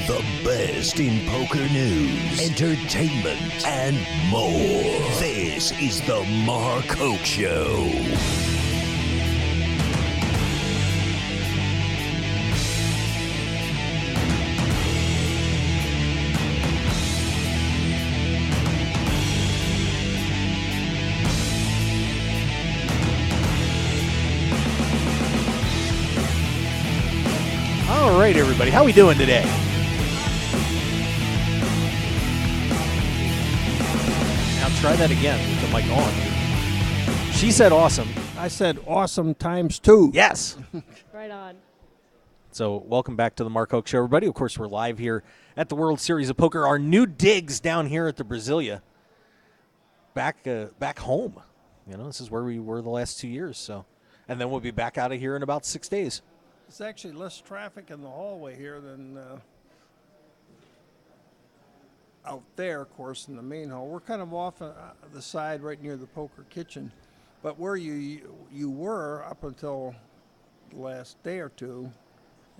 The best in poker news, entertainment, and more. This is the Mark Hoke Show. All right, everybody. How we doing today? Now try that again with the mic on. She said awesome. I said awesome times two. Yes. Right on. So welcome back to the Mark Hoke Show, everybody. Of course, we're live here at the World Series of Poker. Our new digs down here at the Brasilia. Back home. You know, this is where we were the last 2 years. So, and then we'll be back out of here in about 6 days. It's actually less traffic in the hallway here than out there, of course, in the main hall. We're kind of off the side right near the poker kitchen. But where you were up until the last day or two,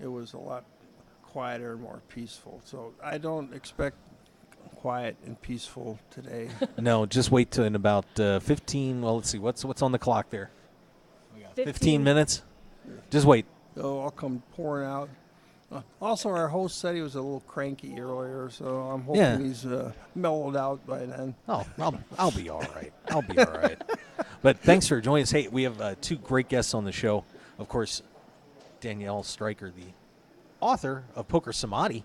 it was a lot quieter and more peaceful. So I don't expect quiet and peaceful today. No, just wait till in about 15. Well, let's see. What's on the clock there? 15 minutes. Just wait. So I'll come pouring out. Also, our host said he was a little cranky earlier, so I'm hoping he's mellowed out by then. Oh, I'll be all right. I'll be all right. But thanks for joining us. Hey, we have two great guests on the show. Of course, Danielle Stryker, the author of Poker Samadhi.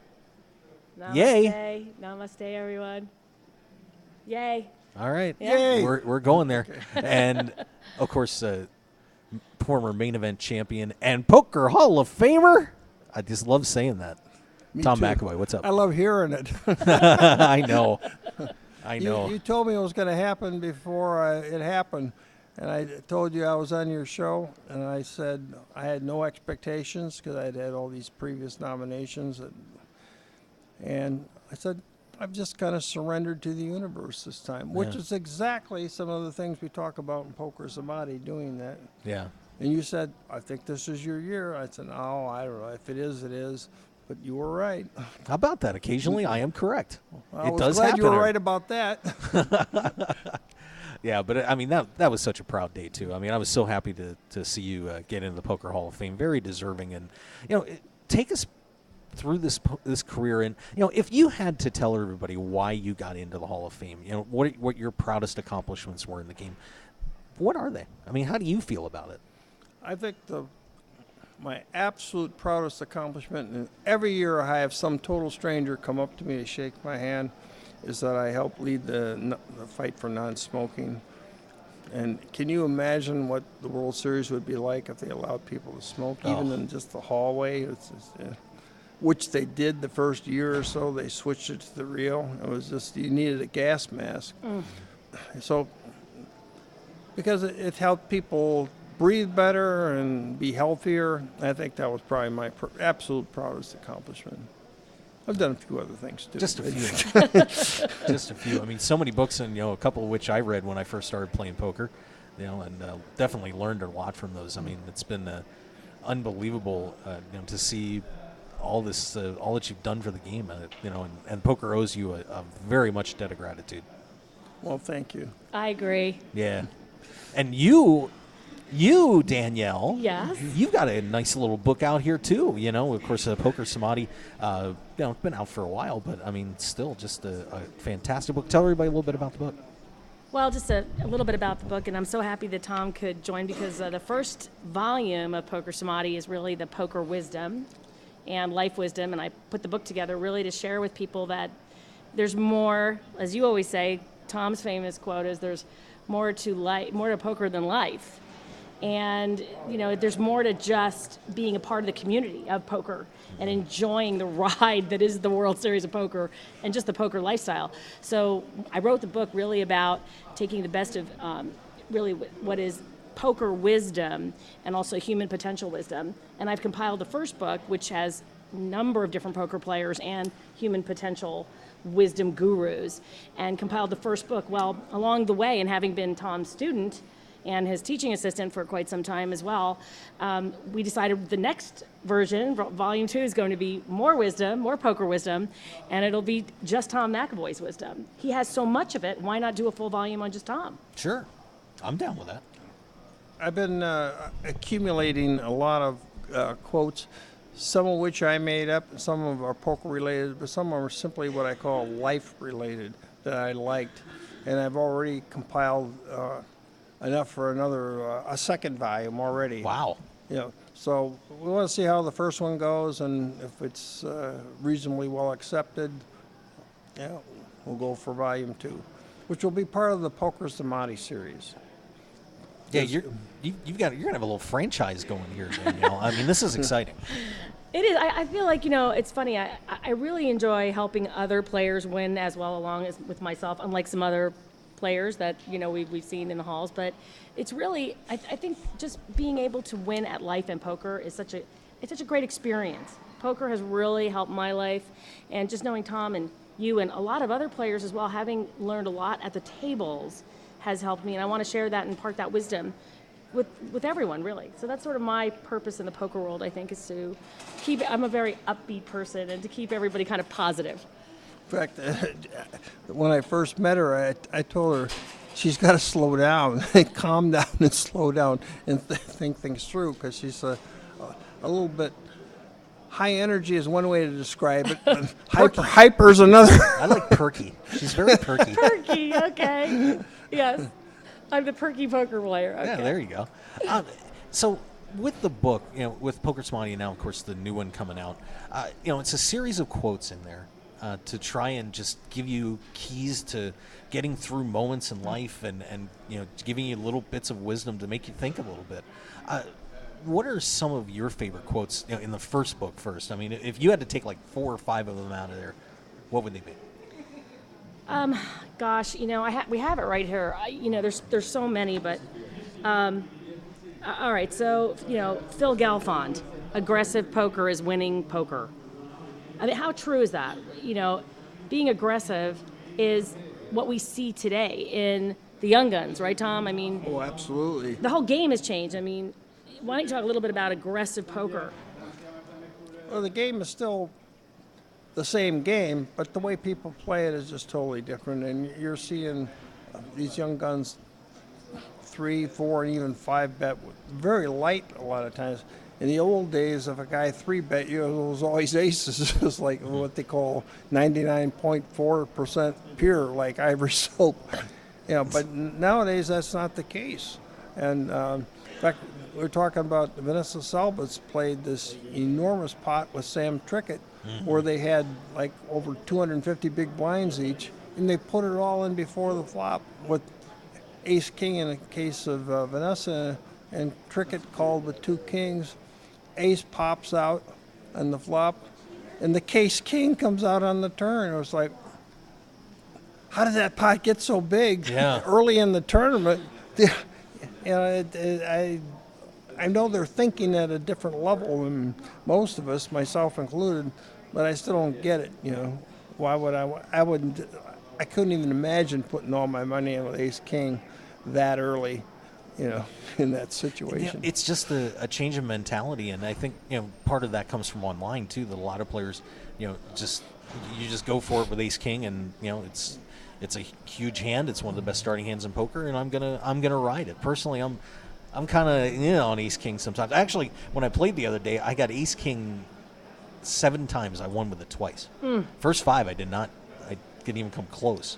Namaste. Yay. Namaste, everyone. Yay. All right. Yeah. Yay. We're going there. And, of course, former main event champion and Poker Hall of Famer. I just love saying that. Me Tom too. McAvoy, what's up? I love hearing it. I know. I know. You told me it was going to happen before it happened, and I told you I was on your show, and I said I had no expectations because I'd had all these previous nominations, and I said I've just kind of surrendered to the universe this time, which is exactly some of the things we talk about in Poker Samadhi, doing that. Yeah. And you said, I think this is your year. I said, no, I don't know. If it is, it is. But you were right. How about that? Occasionally, I am correct. I It was does glad happen. you were right about that. Yeah, but I mean that was such a proud day too. I mean, I was so happy to see you get into the Poker Hall of Fame. Very deserving, and take us through this career. And if you had to tell everybody why you got into the Hall of Fame, what your proudest accomplishments were in the game, what are they? I mean, how do you feel about it? I think my absolute proudest accomplishment, and every year I have some total stranger come up to me to shake my hand, is that I helped lead the fight for non-smoking. And can you imagine what the World Series would be like if they allowed people to smoke, even in just the hallway? Which they did the first year or so. They switched it to the real. It was just, you needed a gas mask. So, because it helped people breathe better and be healthier, I think that was probably my absolute proudest accomplishment. I've done a few other things too. Just a few. Just a few. I mean, so many books, and a couple of which I read when I first started playing poker, and definitely learned a lot from those. I mean, it's been unbelievable, to see all this, all that you've done for the game, and poker owes you a very much debt of gratitude. Well, thank you. I agree. Yeah, and you, Danielle. Yes. You've got a nice little book out here too. Of course, Poker Samadhi. It's been out for a while, but I mean, still just a fantastic book. Tell everybody a little bit about the book. Well, just a little bit about the book, and I'm so happy that Tom could join because the first volume of Poker Samadhi is really the poker wisdom and life wisdom, and I put the book together really to share with people that there's more, as you always say, Tom's famous quote is there's more to poker than life. And, there's more to just being a part of the community of poker and enjoying the ride that is the World Series of Poker and just the poker lifestyle. So I wrote the book really about taking the best of really what is poker wisdom and also human potential wisdom. And I've compiled the first book, which has a number of different poker players and human potential wisdom gurus, and compiled the first book. Well, along the way, and having been Tom's student, and his teaching assistant for quite some time as well, we decided the next version, volume 2, is going to be more wisdom, more poker wisdom, and it'll be just Tom McAvoy's wisdom. He has so much of it, why not do a full volume on just Tom? Sure. I'm down with that. I've been accumulating a lot of quotes, some of which I made up, some of them are poker related, but some of them are simply what I call life related that I liked. And I've already compiled enough for a second volume already. Wow. You know, so we want to see how the first one goes, and if it's reasonably well accepted, yeah, we'll go for volume 2, which will be part of the Poker Samadhi series. Yeah, you're gonna have a little franchise going here, Danielle. I mean, this is exciting. It is. I feel like, it's funny. I really enjoy helping other players win as well, along as with myself, unlike some other players that, we've seen in the halls. But it's really, I think just being able to win at life and poker is such a great experience. Poker has really helped my life, and just knowing Tom and you and a lot of other players as well, having learned a lot at the tables, has helped me, and I want to share that and impart that wisdom with everyone, really. So that's sort of my purpose in the poker world, I think, is to I'm a very upbeat person, and to keep everybody kind of positive. In fact, when I first met her, I told her she's got to slow down, calm down and slow down and think things through, because she's a little bit high energy is one way to describe it. Hyper is another. I like perky. She's very perky. Perky, okay. Yes. I'm the perky poker player. Okay. Yeah, there you go. So with the book, with Poker Samadhi, now, of course, the new one coming out, it's a series of quotes in there to try and just give you keys to getting through moments in life and giving you little bits of wisdom to make you think a little bit. What are some of your favorite quotes in the first book first? I mean, if you had to take like 4 or 5 of them out of there, what would they be? Gosh, we have it right here. There's so many, but all right. So, Phil Galfond, aggressive poker is winning poker. I mean, how true is that? Being aggressive is what we see today in the young guns, right, Tom? I mean, Oh, absolutely. the whole game has changed. I mean, why don't you talk a little bit about aggressive poker? Well, the game is still the same game, but the way people play it is just totally different. And you're seeing these young guns 3, 4, and even 5 bet very light a lot of times. In the old days, if a guy 3 bet you, it was always aces. It was like what they call 99.4% pure, like ivory soap. But nowadays that's not the case. And in fact, we're talking about Vanessa Salvitz played this enormous pot with Sam Trickett, where they had like over 250 big blinds each, and they put it all in before the flop with ace king in the case of Vanessa, and Trickett called with 2 kings. Ace pops out on the flop, and the case king comes out on the turn. It was like, how did that pot get so big early in the tournament? I know they're thinking at a different level than most of us, myself included, but I still don't get it. Why would I couldn't even imagine putting all my money in with ace king that early, in that situation. It's just a change of mentality, and I think part of that comes from online too. That a lot of players, you just go for it with ace king, and it's a huge hand. It's one of the best starting hands in poker, and I'm gonna ride it. Personally, I'm kind of on ace king sometimes. Actually, when I played the other day, I got ace king 7 times. I won with it twice. First 5, I did not. I didn't even come close.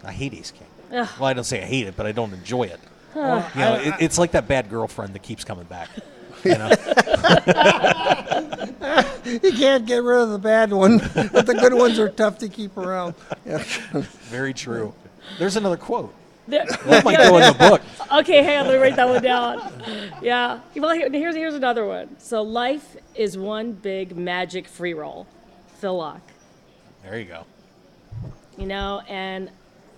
I hate ace king. Ugh. Well, I don't say I hate it, but I don't enjoy it. It's like that bad girlfriend that keeps coming back. You can't get rid of the bad one, but the good ones are tough to keep around. Very true. There's another quote. That might go in the book. Okay, hang on, let me write that one down. Yeah. Well, here's another one. So life is one big magic free roll. Phil Locke. There you go. And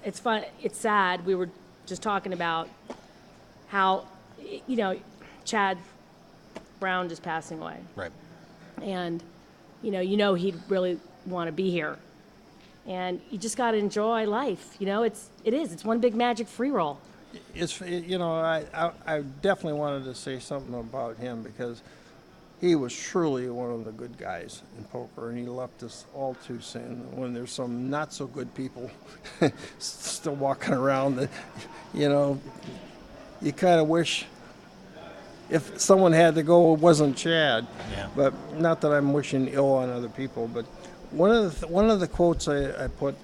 it's fun. It's sad. We were just talking about how, Chad Brown just passing away. Right. And, he'd really want to be here. And you just got to enjoy life. It's one big magic free roll. I definitely wanted to say something about him because he was truly one of the good guys in poker, and he left us all too soon. When there's some not so good people still walking around, that you kind of wish if someone had to go, it wasn't Chad. Yeah. But not that I'm wishing ill on other people, but one of the quotes I put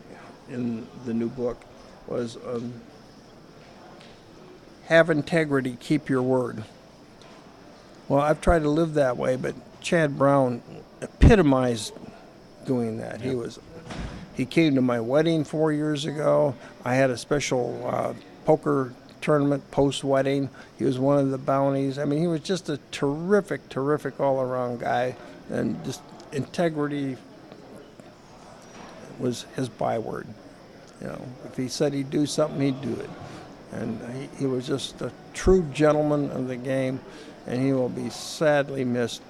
in the new book was, "Have integrity, keep your word." Well, I've tried to live that way, but Chad Brown epitomized doing that. Yep. He came to my wedding 4 years ago. I had a special poker tournament post-wedding. He was one of the bounties. I mean, he was just a terrific, terrific all-around guy, and just integrity was his byword. If he said he'd do something, he'd do it. And he was just a true gentleman of the game, and he will be sadly missed.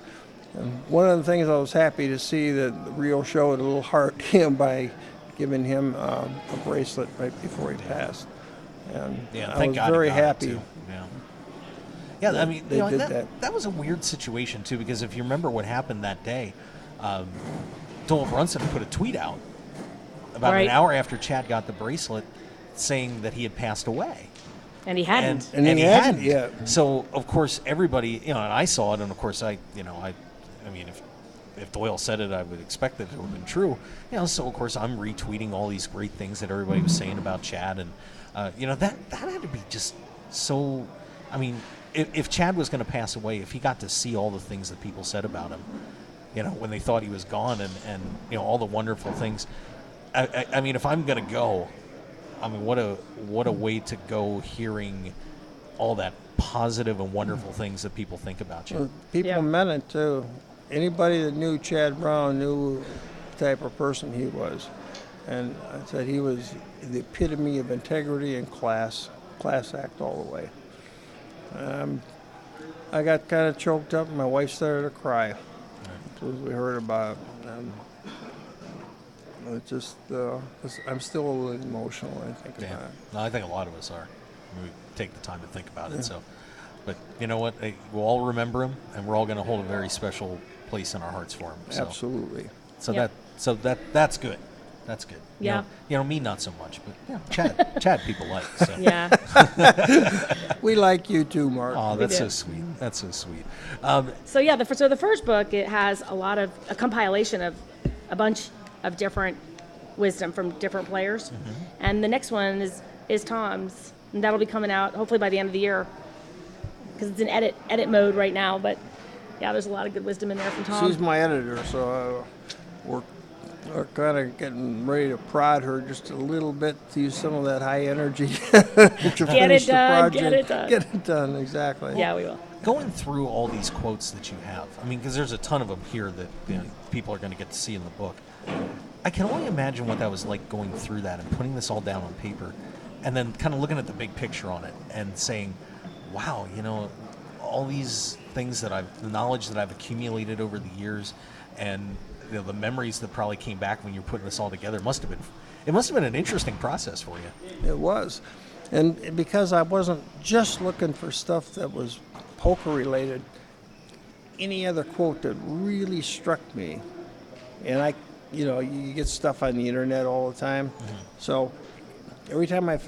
And one of the things I was happy to see that Rio showed a little heart to him by giving him a bracelet right before he passed. And I thank was God very he got it, happy. too. Yeah, I mean, They did that. that was a weird situation too, because if you remember what happened that day, Doyle Brunson put a tweet out about Right. an hour after Chad got the bracelet, saying that he had passed away. And he hadn't. And he hadn't yet. So of course everybody, and I saw it, and of course I mean, if Doyle said it, I would expect that it would have been true. So of course I'm retweeting all these great things that everybody was saying about Chad, and that had to be just so. I mean, if Chad was going to pass away, if he got to see all the things that people said about him, when they thought he was gone, and all the wonderful things. I mean, if I'm going to go, I mean, what a way to go, hearing all that positive and wonderful things that people think about you. Well, people Yeah. meant it too. Anybody that knew Chad Brown knew the type of person he was. And I said he was the epitome of integrity and class act all the way. I got kind of choked up, and my wife started to cry as we heard about it. It just, I'm still a little emotional when I think about it. No, I think a lot of us are. We take the time to think about it. So, but you know what? We'll all remember him, and we're all going to hold a very special place in our hearts for him. So, Absolutely. So Yep. that's good. That's good. Yeah. Me not so much, but Chad people like. So. Yeah. We like you too, Mark. Oh, that's do. so sweet. That's so sweet. So yeah, the first book, it has a compilation of a bunch of different wisdom from different players, and the next one is Tom's, and that'll be coming out hopefully by the end of the year, because it's in edit mode right now. But yeah, there's a lot of good wisdom in there from Tom. She's my editor, so we're kind of getting ready to prod her just a little bit to use some of that high energy to finish the done, project. get it done. Get it done, exactly. Yeah, we will. Going through all these quotes that you have, I mean, because there's a ton of them here that people are going to get to see in the book. I can only imagine what that was like, going through that and putting this all down on paper, and then kind of looking at the big picture on it and saying, wow, all these things the knowledge that I've accumulated over the years, and the memories that probably came back when you're putting this all together, it must have been an interesting process for you. It was. And because I wasn't just looking for stuff that was poker related, any other quote that really struck me, and you get stuff on the internet all the time. So every time I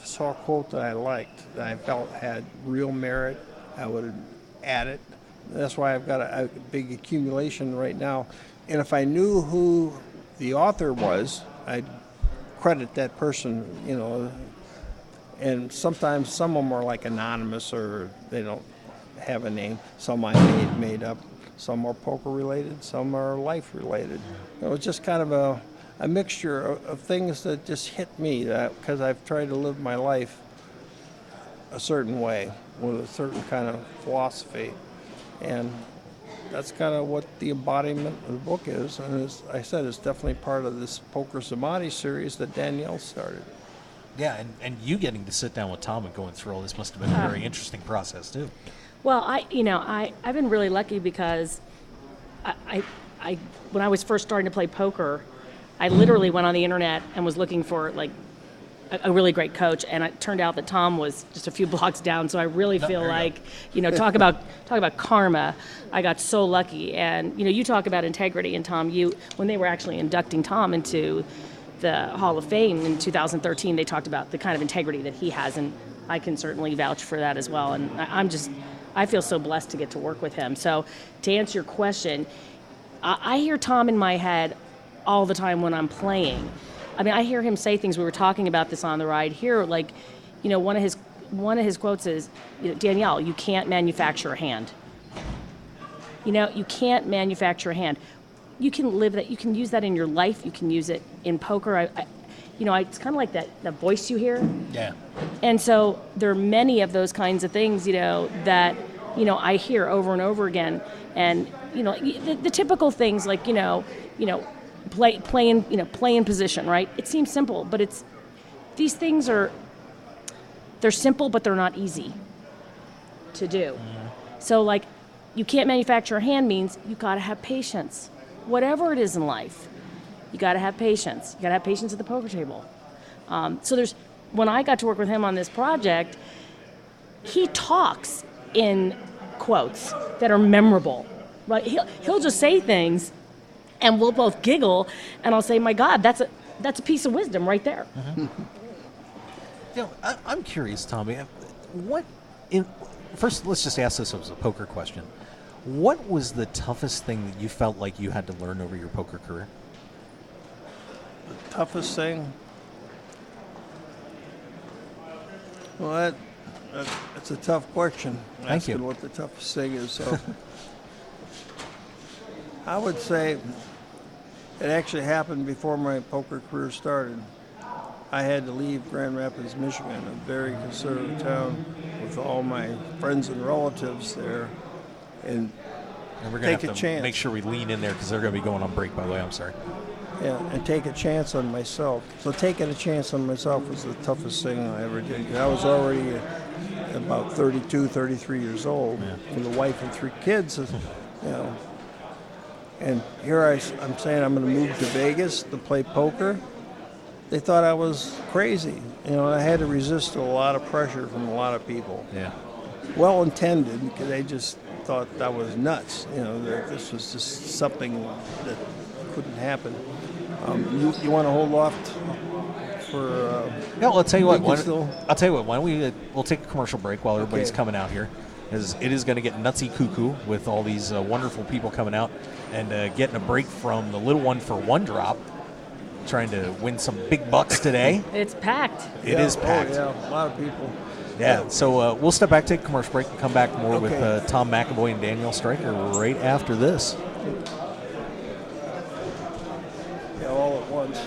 saw a quote that I liked, that I felt had real merit, I would add it. That's why I've got a big accumulation right now. And if I knew who the author was, I'd credit that person, And sometimes some of them are like anonymous, or they don't have a name. Some I made up. Some are poker related. Some are life related. It was just kind of a mixture of things that just hit me, because I've tried to live my life a certain way with a certain kind of philosophy. And that's kind of what the embodiment of the book is. And as I said, it's definitely part of this Poker Samadhi series that Danielle started. Yeah, and you getting to sit down with Tom and going through all this must have been a very interesting process too. Well, I've been really lucky because I when I was first starting to play poker, I literally went on the internet and was looking for like a really great coach, and it turned out that Tom was just a few blocks down. So I really feel like, talk about karma. I got so lucky, and you talk about integrity, and Tom, when they were actually inducting Tom into the Hall of Fame in 2013, they talked about the kind of integrity that he has, and I can certainly vouch for that as well. And I feel so blessed to get to work with him. So to answer your question, I hear Tom in my head all the time when I'm playing. I mean, I hear him say things. We were talking about this on the ride here. Like, one of his quotes is, Danielle, you can't manufacture a hand. You can't manufacture a hand. You can live that. You can use that in your life. You can use it in poker. It's kind of like that voice you hear. Yeah. And so there are many of those kinds of things, that, I hear over and over again. And, the typical things like, play in position, right? It seems simple, but these things they're simple, but they're not easy to do. Mm-hmm. So like, you can't manufacture a hand means you got to have patience. Whatever it is in life, you got to have patience. You got to have patience at the poker table. When I got to work with him on this project, he talks in quotes that are memorable. Right? He'll just say things, and we'll both giggle, and I'll say, "My God, that's a piece of wisdom right there." Mm-hmm. I'm curious, Tommy. First, let's just ask this as a poker question. What was the toughest thing that you felt like you had to learn over your poker career? The toughest thing? Well, that's a tough question. Thank you. What the toughest thing is. So, I would say it actually happened before my poker career started. I had to leave Grand Rapids, Michigan, a very conservative town with all my friends and relatives there, and we're going take to a chance. Make sure we lean in there because they're going to be going on break, by the way. I'm sorry. Yeah, and take a chance on myself. So taking a chance on myself was the toughest thing I ever did. I was already about 32, 33 years old, with a wife and 3 kids, And here I'm saying I'm going to move to Vegas to play poker. They thought I was crazy. I had to resist a lot of pressure from a lot of people. Yeah. Well intended, because they just thought that was nuts. That this was just something that couldn't happen. You want to hold off for? Yeah, well, I'll tell you what. Why don't we'll take a commercial break while everybody's coming out here. It is going to get nutsy cuckoo with all these wonderful people coming out and getting a break from the little one for one drop, trying to win some big bucks today. It's packed. It is packed. Oh, yeah, a lot of people. Yeah, so we'll step back, take a commercial break, and come back more with Tom McAvoy and Danielle Stryker right after this. Yeah, all at once.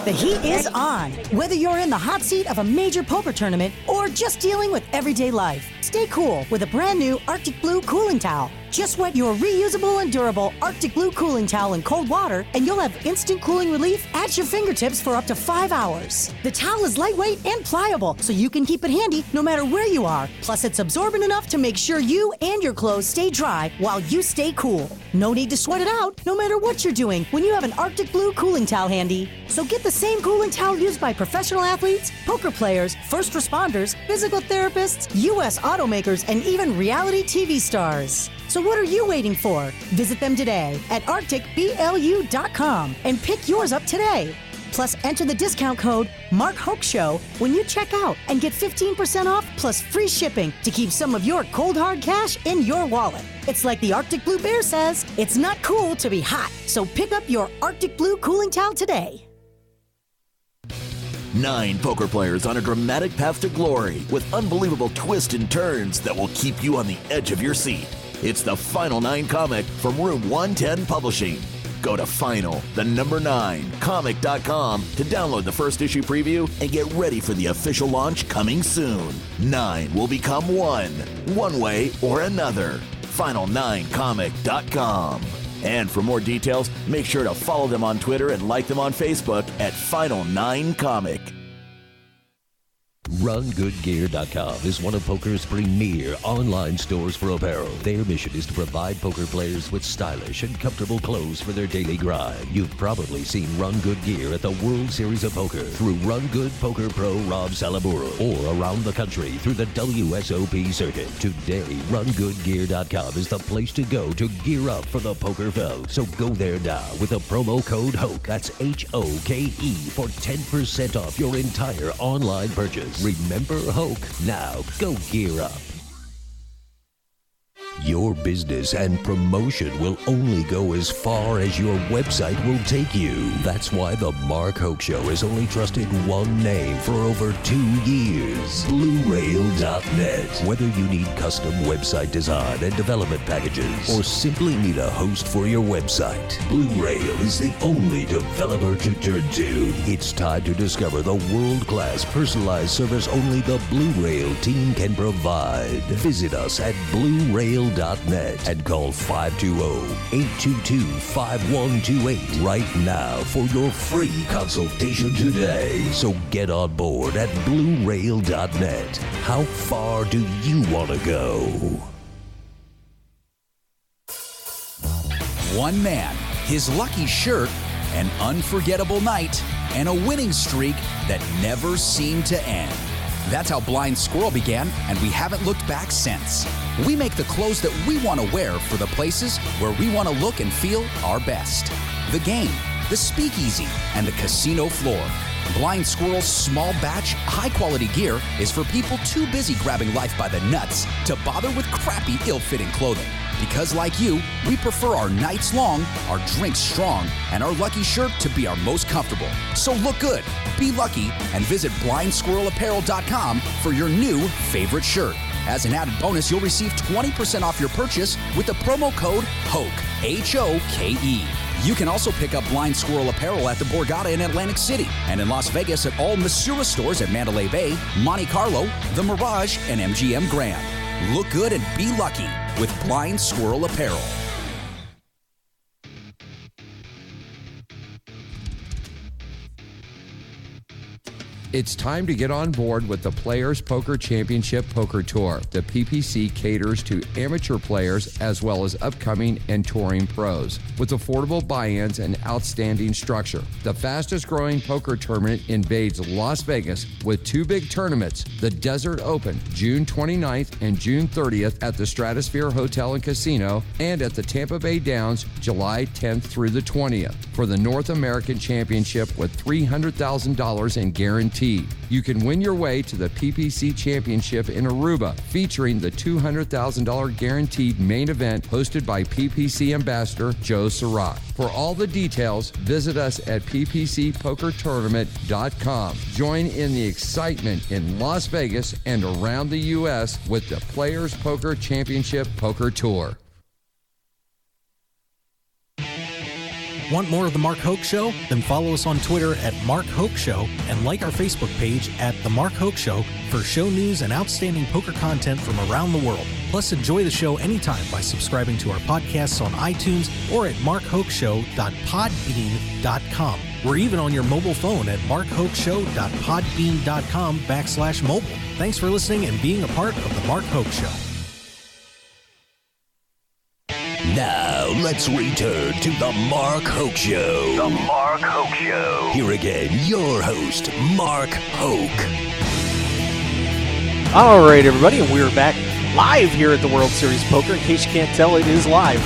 The heat is on. Whether you're in the hot seat of a major poker tournament or just dealing with everyday life, stay cool with a brand new Arctic Blue cooling towel. Just wet your reusable and durable Arctic Blue cooling towel in cold water and you'll have instant cooling relief at your fingertips for up to 5 hours. The towel is lightweight and pliable, so you can keep it handy no matter where you are. Plus, it's absorbent enough to make sure you and your clothes stay dry while you stay cool. No need to sweat it out, no matter what you're doing, when you have an Arctic Blue cooling towel handy. So get the same cooling towel used by professional athletes, poker players, first responders, physical therapists, U.S. automakers, and even reality TV stars. So what are you waiting for? Visit them today at arcticblu.com and pick yours up today. Plus, enter the discount code MarkHoaxShow when you check out and get 15% off plus free shipping to keep some of your cold hard cash in your wallet. It's like the Arctic Blue Bear says, it's not cool to be hot. So pick up your Arctic Blue cooling towel today. 9 poker players on a dramatic path to glory with unbelievable twists and turns that will keep you on the edge of your seat. It's the Final 9 comic from Room 110 Publishing. Go to final9comic.com to download the first issue preview and get ready for the official launch coming soon. 9 will become 1 way or another. Final9comic.com. And for more details, make sure to follow them on Twitter and like them on Facebook at Final 9 Comic. RunGoodGear.com is one of poker's premier online stores for apparel. Their mission is to provide poker players with stylish and comfortable clothes for their daily grind. You've probably seen Run Good Gear at the World Series of Poker through Run Good Poker Pro Rob Salaburo, or around the country through the WSOP circuit. Today, RunGoodGear.com is the place to go to gear up for the poker fell. So go there now with the promo code HOKE, that's HOKE, for 10% off your entire online purchase. Remember HOKE. Now go gear up. Your business and promotion will only go as far as your website will take you. That's why the Mark Hoke Show has only trusted one name for over 2 years, BlueRail.net. Whether you need custom website design and development packages, or simply need a host for your website, Blue Rail is the only developer to turn to. It's time to discover the world-class personalized service only the Blue Rail team can provide. Visit us at BlueRail.net and call 520-822-5128 right now for your free consultation today. So get on board at BlueRail.net. How far do you want to go? One man, his lucky shirt, an unforgettable night, and a winning streak that never seemed to end. That's how Blind Squirrel began, and we haven't looked back since. We make the clothes that we want to wear for the places where we want to look and feel our best. The game, the speakeasy, and the casino floor. Blind Squirrel's small batch, high-quality gear is for people too busy grabbing life by the nuts to bother with crappy, ill-fitting clothing. Because like you, we prefer our nights long, our drinks strong, and our lucky shirt to be our most comfortable. So look good, be lucky, and visit BlindSquirrelApparel.com for your new favorite shirt. As an added bonus, you'll receive 20% off your purchase with the promo code HOKE, H-O-K-E. You can also pick up Blind Squirrel apparel at the Borgata in Atlantic City and in Las Vegas at all Masura stores at Mandalay Bay, Monte Carlo, The Mirage, and MGM Grand. Look good and be lucky with Blind Squirrel Apparel. It's time to get on board with the Players Poker Championship Poker Tour. The PPC caters to amateur players as well as upcoming and touring pros with affordable buy-ins and outstanding structure. The fastest growing poker tournament invades Las Vegas with 2 big tournaments, the Desert Open, June 29th and June 30th at the Stratosphere Hotel and Casino, and at the Tampa Bay Downs, July 10th through the 20th, for the North American Championship with $300,000 in guaranteed. You can win your way to the PPC Championship in Aruba, featuring the $200,000 guaranteed main event hosted by PPC Ambassador Joe Surratt. For all the details, visit us at ppcpokertournament.com. Join in the excitement in Las Vegas and around the U.S. with the Players Poker Championship Poker Tour. Want more of The Mark Hoke Show? Then follow us on Twitter at Mark Hoke Show and like our Facebook page at The Mark Hoke Show for show news and outstanding poker content from around the world. Plus, enjoy the show anytime by subscribing to our podcasts on iTunes or at markhokeshow.podbean.com. We're even on your mobile phone at markhokeshow.podbean.com/mobile. Thanks for listening and being a part of The Mark Hoke Show. Now, let's return to The Mark Hoke Show. The Mark Hoke Show. Here again, your host, Mark Hoke. All right, everybody, and we're back live here at the World Series of Poker. In case you can't tell, it is live. I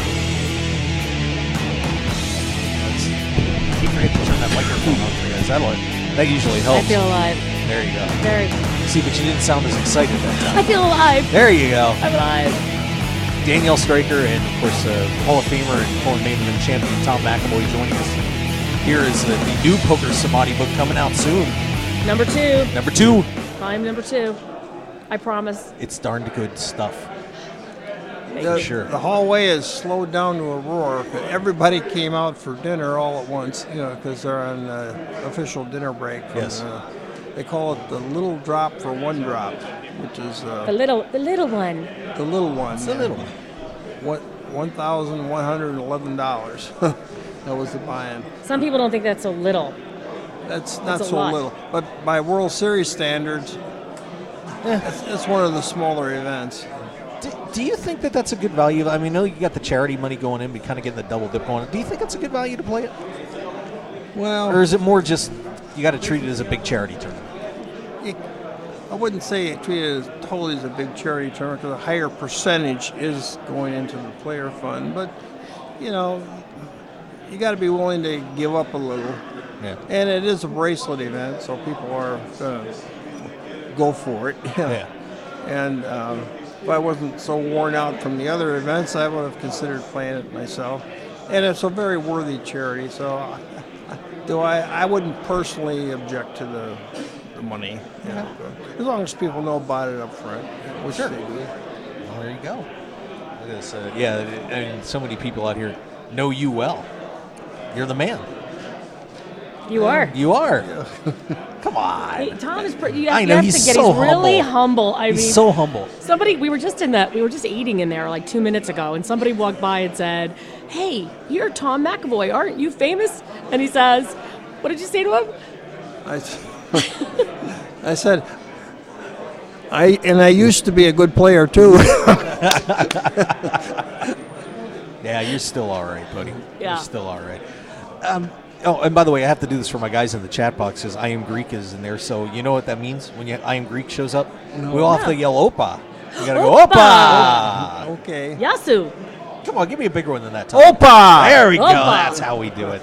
keep forgetting to turn that microphone on for you guys. That usually helps. I feel alive. There you go. Very. See, but you didn't sound as excited that time. I feel alive. There you go. I'm alive. Danielle Straker and, of course, Hall of Famer and Poland main event champion Tom McAvoy joining us. Here is the new Poker Samadhi book coming out soon. Number 2. Number 2. Volume number 2. I promise. It's darned good stuff. The hallway is slowed down to a roar. Everybody came out for dinner all at once, because they're on official dinner break. Yes. They call it the little drop for one drop, which is the little one. The little one. It's the little one. $1,111. That was the buy-in. Some people don't think that's so little. That's not so lot. little, but by World Series standards, it's one of the smaller events. Do you think that that's a good value? I mean, I know you got the charity money going in, but kind of getting the double dip going. Do you think it's a good value to play it? Well, or is it more just you got to treat it as a big charity tournament? I wouldn't say treat it as totally as a big charity tournament because a higher percentage is going into the player fund. But, you know, you got to be willing to give up a little. Yeah. And it is a bracelet event, so people are going to go for it. Yeah. And if I wasn't so worn out from the other events, I would have considered playing it myself. And it's a very worthy charity, so I wouldn't personally object to the money. Yeah. As long as people know about it up front, which they do. Well, there you go. And so many people out here know you well. You're the man. You are. You are. Yeah. Come on. Hey, Tom is pretty. I know, he's so really humble. humble. He's so humble. We were just eating in there like 2 minutes ago, and somebody walked by and said, "Hey, you're Tom McAvoy, aren't you famous?" And he says, "What did you say to him?" I said, I used to be a good player too. Yeah, you're still all right, buddy. Yeah. You're still all right. And by the way, I have to do this for my guys in the chat box because I Am Greek is in there. So you know what that means when I Am Greek shows up? No. We all have to yell Opa. You got to go Opa. Okay. Yasu. Come on, give me a bigger one than that, Tom. Opa. There we go. Opa. That's how we do it.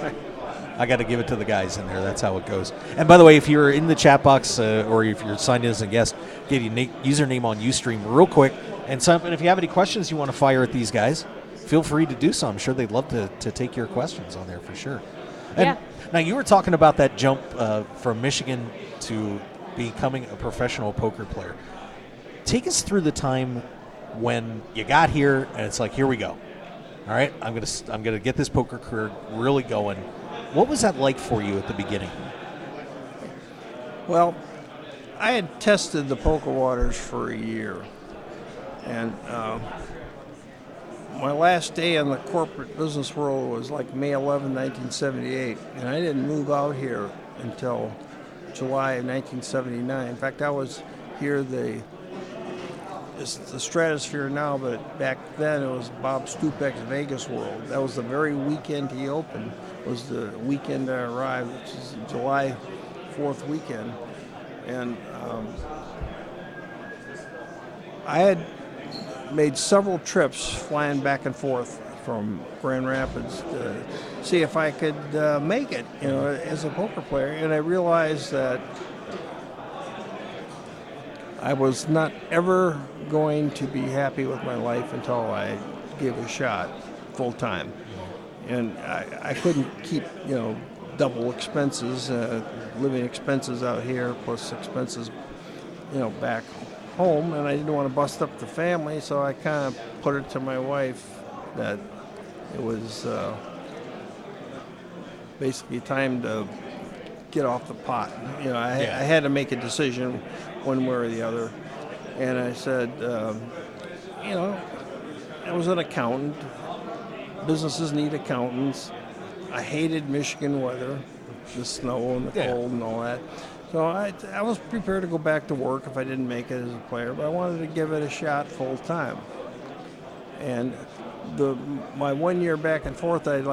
I got to give it to the guys in there. That's how it goes. And by the way, if you're in the chat box or if you're signed in as a guest, get your username on Ustream real quick. And if you have any questions you want to fire at these guys, feel free to do so. I'm sure they'd love to take your questions on there for sure. And yeah. Now, you were talking about that jump from Michigan to becoming a professional poker player. Take us through the time when you got here and it's like, here we go. All right, I'm gonna get this poker career really going. What was that like for you at the beginning? Well, I had tested the poker waters for a year, and my last day in the corporate business world was like May 11, 1978, and I didn't move out here until July of 1979. In fact, I was here it's the Stratosphere now, but back then it was Bob Stupek's Vegas World. That was the very weekend he opened. It was the weekend I arrived, which is July 4th weekend. And I had made several trips flying back and forth from Grand Rapids to see if I could make it, as a poker player. And I realized that I was not ever going to be happy with my life until I gave a shot full time. And I couldn't keep, double expenses, living expenses out here plus expenses, back home. And I didn't want to bust up the family, so I kind of put it to my wife that it was basically time to get off the pot. I had to make a decision one way or the other. And I said, I was an accountant. Businesses need accountants. I hated Michigan weather, the snow and the cold and all that. So I was prepared to go back to work if I didn't make it as a player, but I wanted to give it a shot full time. And my 1 year back and forth, I'd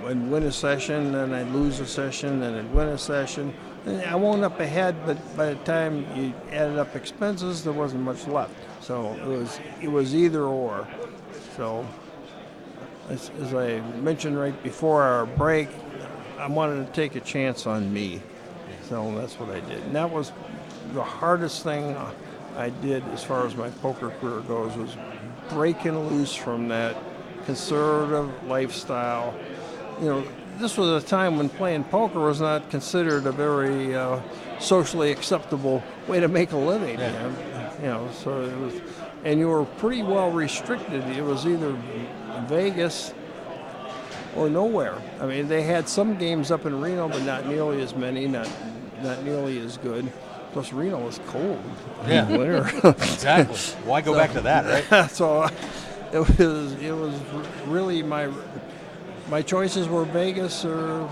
win a session, then I'd lose a session, then I'd win a session. And I wound up ahead, but by the time you added up expenses, there wasn't much left. So it was either or. So as I mentioned right before our break, I wanted to take a chance on me. So that's what I did. And that was the hardest thing I did as far as my poker career goes, was breaking loose from that conservative lifestyle. This was a time when playing poker was not considered a very socially acceptable way to make a living. So it was, and you were pretty well restricted. It was either Vegas or nowhere. I mean, they had some games up in Reno, but not nearly as many, not nearly as good. Plus, Reno was cold in winter. Exactly. Why go back to that, right? So it was really my choices were Vegas or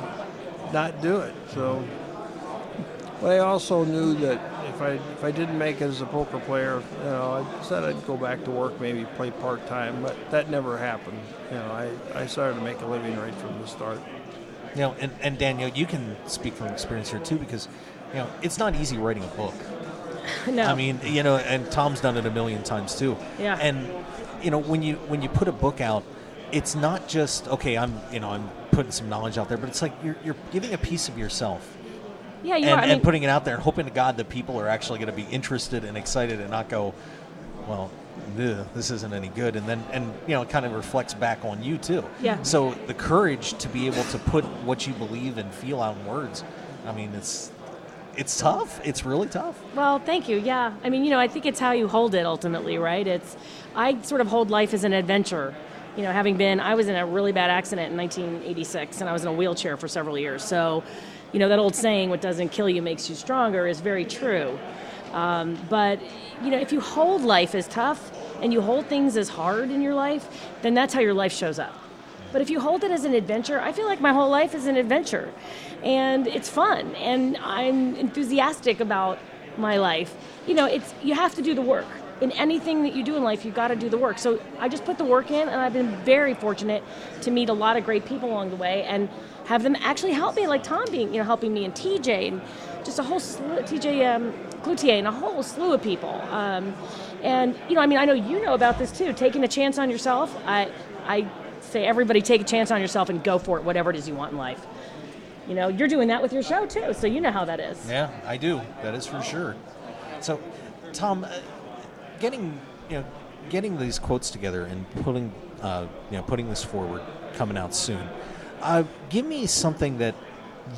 not do it. So, but I also knew that if I didn't make it as a poker player, I said I'd go back to work, maybe play part-time, but that never happened. I started to make a living right from the start. And Daniel, you can speak from experience here too, because it's not easy writing a book. No. I mean, and Tom's done it a million times too. Yeah. And when you put a book out, it's not just okay. I'm putting some knowledge out there, but it's like you're giving a piece of yourself. Yeah, you and, are. and putting it out there and hoping to God that people are actually going to be interested and excited and not go, well, this isn't any good. And then it kind of reflects back on you too. Yeah. So the courage to be able to put what you believe and feel out in words, I mean, it's tough. It's really tough. Well, thank you. Yeah. I mean, I think it's how you hold it ultimately, right? I sort of hold life as an adventure. I was in a really bad accident in 1986, and I was in a wheelchair for several years. So, that old saying, what doesn't kill you makes you stronger, is very true. But, if you hold life as tough and you hold things as hard in your life, then that's how your life shows up. But if you hold it as an adventure, I feel like my whole life is an adventure. And it's fun, and I'm enthusiastic about my life. You have to do the work. In anything that you do in life, you've got to do the work. So I just put the work in, and I've been very fortunate to meet a lot of great people along the way and have them actually help me, like Tom helping me, and TJ, and just a whole slew, TJ Cloutier, and a whole slew of people. And, I know about this too, taking a chance on yourself. I say everybody take a chance on yourself and go for it, whatever it is you want in life. You're doing that with your show too, so you know how that is. Yeah, I do. That is for sure. So, Tom, getting these quotes together and putting this forward, coming out soon. Give me something that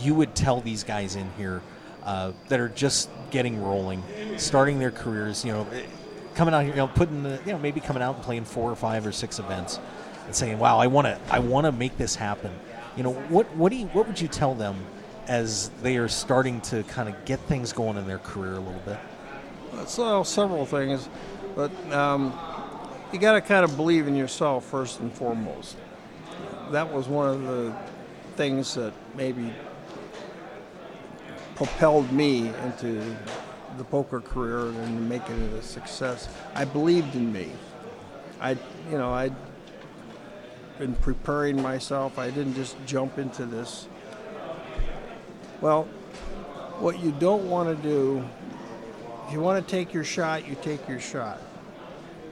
you would tell these guys in here that are just getting rolling, starting their careers. Coming out here, maybe coming out and playing 4 or 5 or 6 events, and saying, "Wow, I want to make this happen." What would you tell them as they are starting to kind of get things going in their career a little bit? So several things, but you got to kind of believe in yourself first and foremost. That was one of the things that maybe propelled me into the poker career and making it a success. I believed in me. I'd been preparing myself. I didn't just jump into this. Well, what you don't want to do, if you want to take your shot, you take your shot.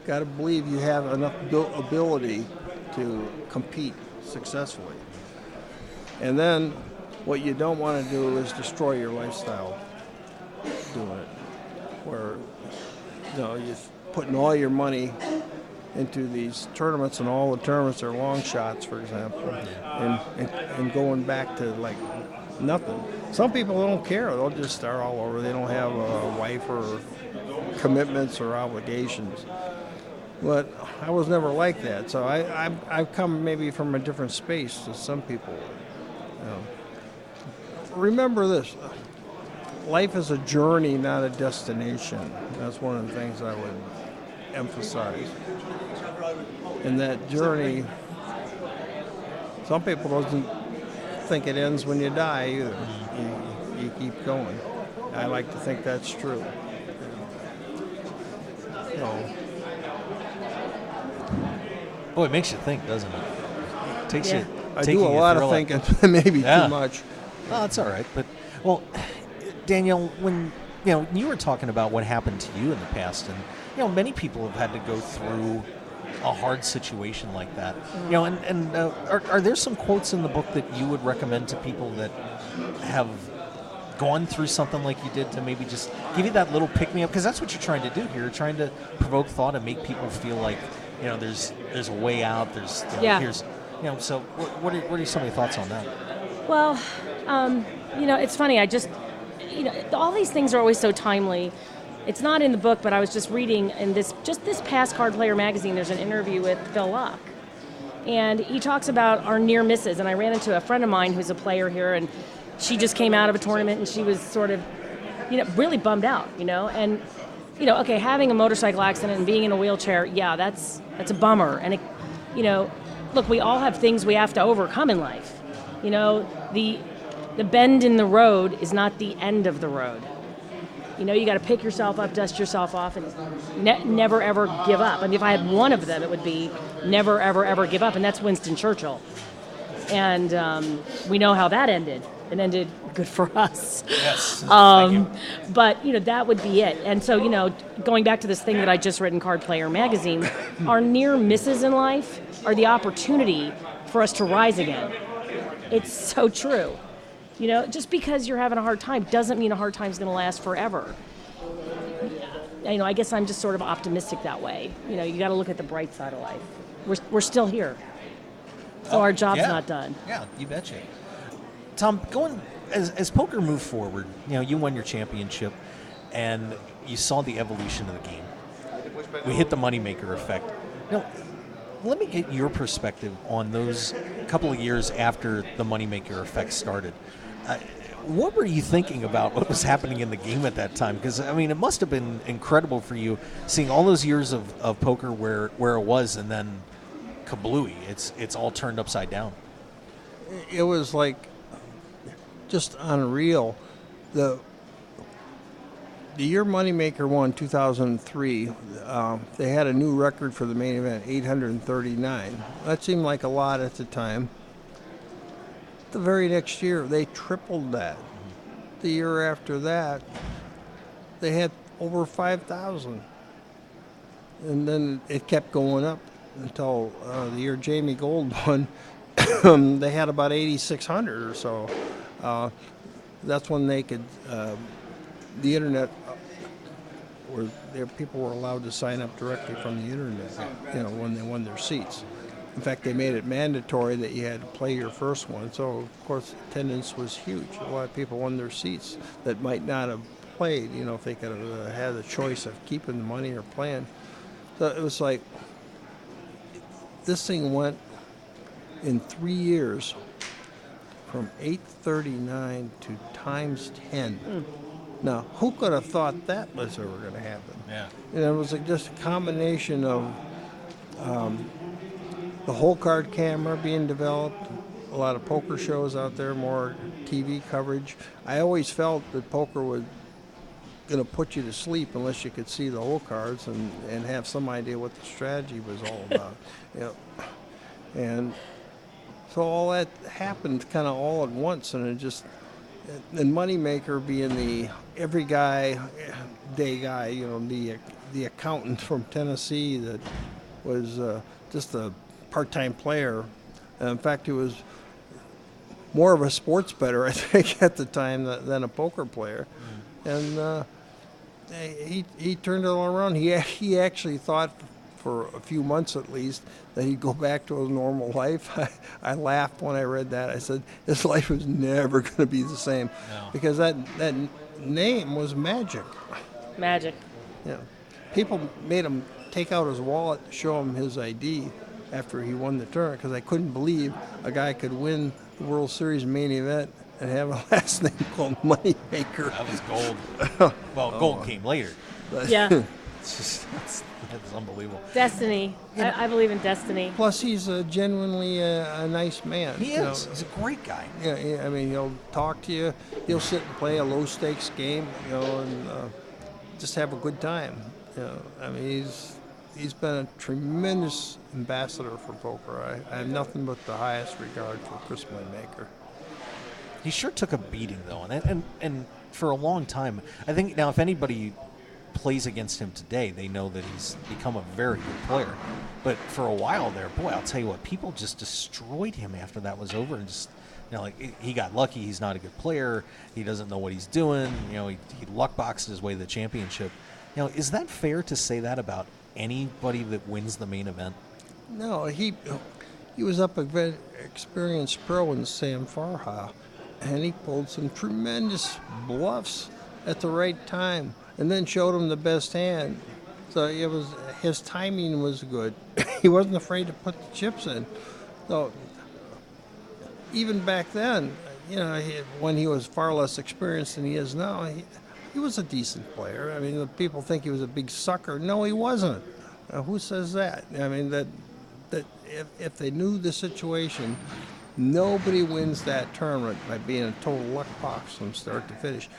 Got to believe you have enough ability to compete successfully. And then what you don't want to do is destroy your lifestyle doing it, where you're putting all your money into these tournaments, and all the tournaments are long shots, for example, and going back to like nothing. Some people don't care; they'll just start all over. They don't have a wife or commitments or obligations. But I was never like that, so I've come maybe from a different space to some people. Remember this: life is a journey, not a destination. That's one of the things I would emphasize. In that journey, some people don't think it ends when you die either. You keep going. I like to think that's true. Boy, it makes you think, doesn't it? Takes you. I do a lot of thinking, maybe too much. Oh, that's all right. But Daniel, when you were talking about what happened to you in the past, and many people have had to go through a hard situation like that. Are there some quotes in the book that you would recommend to people that have gone through something like you did, to maybe just give you that little pick-me-up? Because that's what you're trying to do here. You're trying to provoke thought and make people feel like there's a way out. So what are some of your thoughts on that? Well, it's funny. I just all these things are always so timely. It's not in the book, but I was just reading in this past Card Player magazine, there's an interview with Phil Locke. And he talks about our near misses. And I ran into a friend of mine who's a player here, and she just came out of a tournament, and she was sort of, really bummed out, And, having a motorcycle accident and being in a wheelchair, that's a bummer. And, look, we all have things we have to overcome in life. The bend in the road is not the end of the road. You got to pick yourself up, dust yourself off, and never, ever give up. I mean, if I had one of them, it would be never, ever, ever give up, and that's Winston Churchill. And we know how that ended. It ended good for us. Yes. Thank you. But, that would be it. And so, going back to this thing that I just read in Card Player magazine, our near misses in life are the opportunity for us to rise again. It's so true. Just because you're having a hard time doesn't mean a hard time's going to last forever. I guess I'm just sort of optimistic that way. You got to look at the bright side of life. We're still here. So our job's not done. Yeah, you betcha. Tom, as poker moved forward, you won your championship, and you saw the evolution of the game. We hit the moneymaker effect. Let me get your perspective on those couple of years after the moneymaker effect started. What were you thinking about what was happening in the game at that time? Because, it must have been incredible for you seeing all those years of poker where it was, and then kablooey, it's all turned upside down. It was like just unreal. The year Moneymaker won, 2003, they had a new record for the main event, 839. That seemed like a lot at the time. The very next year, they tripled that. The year after that, they had over 5,000. And then it kept going up until the year Jamie Gold won. They had about 8,600 or so. That's when they could, the internet, where people were allowed to sign up directly from the internet, when they won their seats. In fact, they made it mandatory that you had to play your first one. So, of course, attendance was huge. A lot of people won their seats that might not have played, if they could have had the choice of keeping the money or playing. So it was like, this thing went in 3 years from 839 to times 10. Now, who could have thought that was ever going to happen? Yeah. And it was just a combination of the whole card camera being developed, a lot of poker shows out there, more TV coverage. I always felt that poker was going to put you to sleep unless you could see the whole cards and have some idea what the strategy was all about. And so all that happened kind of all at once, and it just, and Moneymaker being the every day guy, the accountant from Tennessee that was just a part-time player. In fact, he was more of a sports bettor, I think, at the time than a poker player. And he turned it all around. He actually thought, for a few months at least, that he'd go back to his normal life. I laughed when I read that. I said, his life was never going to be the same. No. Because that name was magic. Magic. Yeah. People made him take out his wallet to show him his ID after he won the tournament, because I couldn't believe a guy could win the World Series main event and have a last name called Moneymaker. That was gold. Well, gold came later. Yeah. That's unbelievable. Destiny. I believe in destiny. Plus, he's genuinely a nice man. He is. He's a great guy. Yeah, I mean, he'll talk to you. He'll sit and play a low-stakes game, and just have a good time. I mean, he's been a tremendous ambassador for poker. I have nothing but the highest regard for Chris Moneymaker. He sure took a beating, though, and for a long time. I think now if anybody plays against him today, they know that he's become a very good player. But for a while there, boy, I'll tell you what, people just destroyed him after that was over, and just, he got lucky. He's not a good player. He doesn't know what he's doing. He luck boxed his way to the championship. Is that fair to say that about anybody that wins the main event? No, he was up a very experienced pro in Sam Farha, and he pulled some tremendous bluffs at the right time, and then showed him the best hand. So his timing was good. He wasn't afraid to put the chips in. So even back then, when he was far less experienced than he is now, he was a decent player. I mean, the people think he was a big sucker. No, he wasn't. Who says that? I mean, that if they knew the situation, nobody wins that tournament by being a total luck box from start to finish.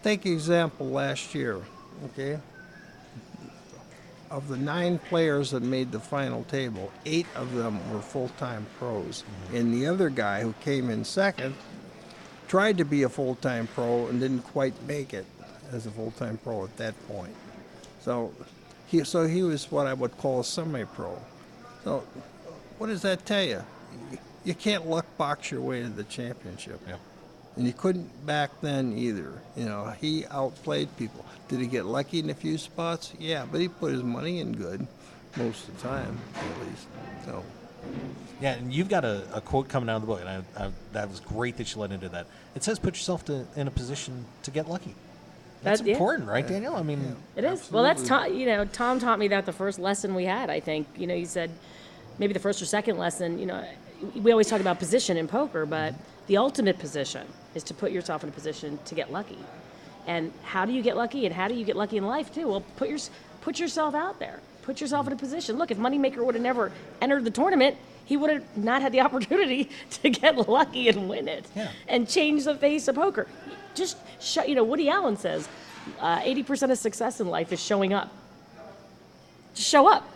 take example last year, okay? Of the 9 players that made the final table, 8 of them were full-time pros. And the other guy who came in second tried to be a full-time pro and didn't quite make it as a full-time pro at that point. So he was what I would call a semi-pro. So what does that tell you? You can't luck box your way to the championship. Yep. And you couldn't back then either. You know, he outplayed people. Did he get lucky in a few spots? Yeah, but he put his money in good most of the time, at least. So. Yeah, and you've got a quote coming out of the book, and that was great that you led into that. It says, "Put yourself in a position to get lucky." That's important, right, Daniel? I mean, it is. Well, that's Tom taught me that the first lesson we had. I think he said maybe the first or second lesson. We always talk about position in poker, but the ultimate position is to put yourself in a position to get lucky. And how do you get lucky? And how do you get lucky in life too? Well, put yourself out there. Put yourself in a position. Look, if Moneymaker would have never entered the tournament, he would have not had the opportunity to get lucky and win it and change the face of poker. Just Woody Allen says 80% of success in life is showing up. Just show up.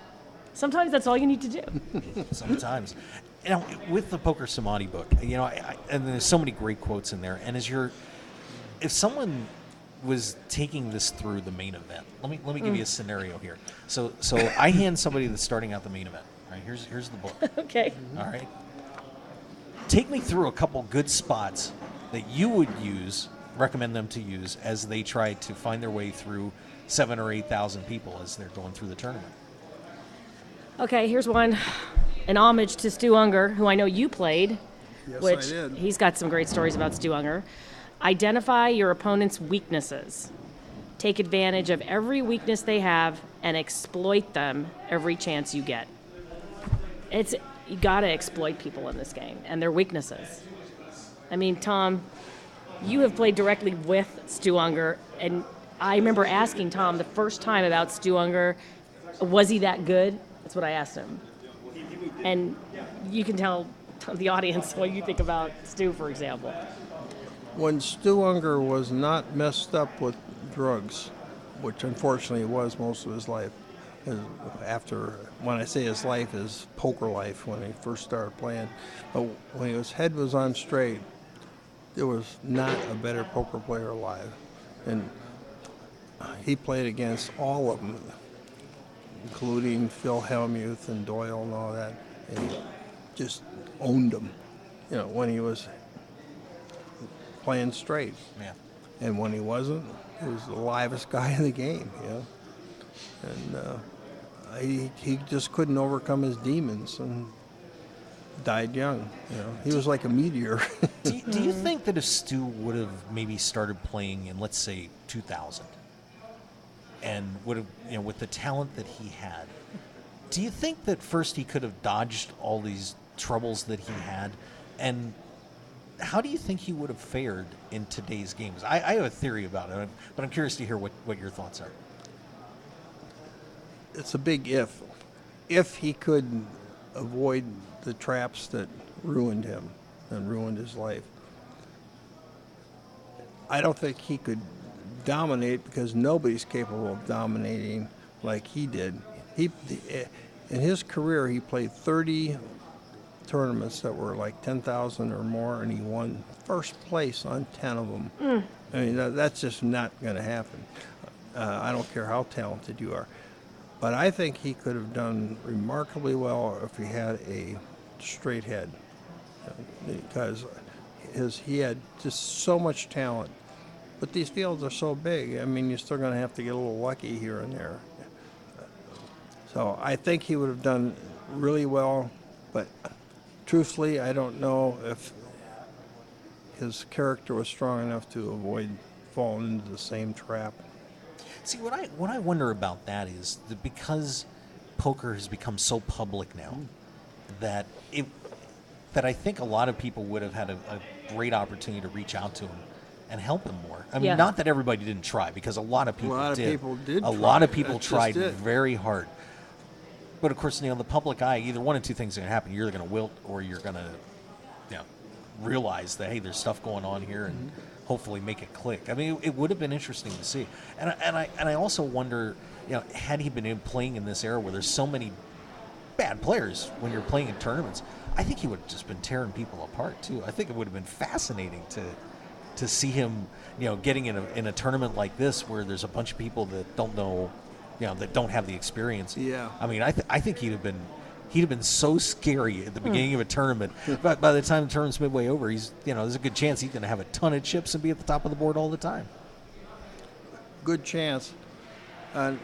Sometimes that's all you need to do. Sometimes. With the Poker Samadhi book, and there's so many great quotes in there. And if someone was taking this through the main event, let me give you a scenario here. So I hand somebody that's starting out the main event. All right, here's the book. Okay. All right. Take me through a couple good spots that you would recommend them to use as they try to find their way through 7,000 or 8,000 people as they're going through the tournament. Okay, here's one. An homage to Stu Unger, who I know you played. Yes, which I did. He's got some great stories about Stu Unger. Identify your opponent's weaknesses. Take advantage of every weakness they have and exploit them every chance you get. You got to exploit people in this game and their weaknesses. I mean, Tom, you have played directly with Stu Unger, and I remember asking Tom the first time about Stu Unger, was he that good? That's what I asked him. And you can tell the audience what you think about Stu, for example. When Stu Unger was not messed up with drugs, which unfortunately he was most of his life, when I say his life, his poker life, when he first started playing, but when his head was on straight, there was not a better poker player alive. And he played against all of them, including Phil Hellmuth and Doyle and all that, and he just owned them, when he was playing straight. Yeah. And when he wasn't, he was the livest guy in the game, And he just couldn't overcome his demons and died young. He was like a meteor. Do you think that if Stu would have maybe started playing in, let's say, 2000, and would have, with the talent that he had, do you think that first he could have dodged all these troubles that he had, and how do you think he would have fared in today's games? I have a theory about it, but I'm curious to hear what your thoughts are. It's a big if. If he could avoid the traps that ruined him and ruined his life. I don't think he could dominate because nobody's capable of dominating like he did. In his career, he played 30 tournaments that were like 10,000 or more, and he won first place on 10 of them. I mean, that's just not going to happen. I don't care how talented you are. But I think he could have done remarkably well if he had a straight head, because he had just so much talent. But these fields are so big, I mean, you're still going to have to get a little lucky here and there. So I think he would have done really well, but truthfully, I don't know if his character was strong enough to avoid falling into the same trap. See, what I wonder about that is that because poker has become so public now, that I think a lot of people would have had a great opportunity to reach out to him and help him more. I mean, not that everybody didn't try, because a lot of people did. A lot of people tried very hard. But of course, the public eye, either one of two things are going to happen. You're either going to wilt, or you're going to realize that, hey, there's stuff going on here, and hopefully make it click. I mean, it would have been interesting to see. And I also wonder, had he been playing in this era where there's so many bad players when you're playing in tournaments, I think he would have just been tearing people apart too. I think it would have been fascinating to see him, getting in a tournament like this where there's a bunch of people that don't know, that don't have the experience. Yeah. I mean, I think he'd have been so scary at the beginning of a tournament. But by the time the tournament's midway over, there's a good chance he's going to have a ton of chips and be at the top of the board all the time. Good chance. And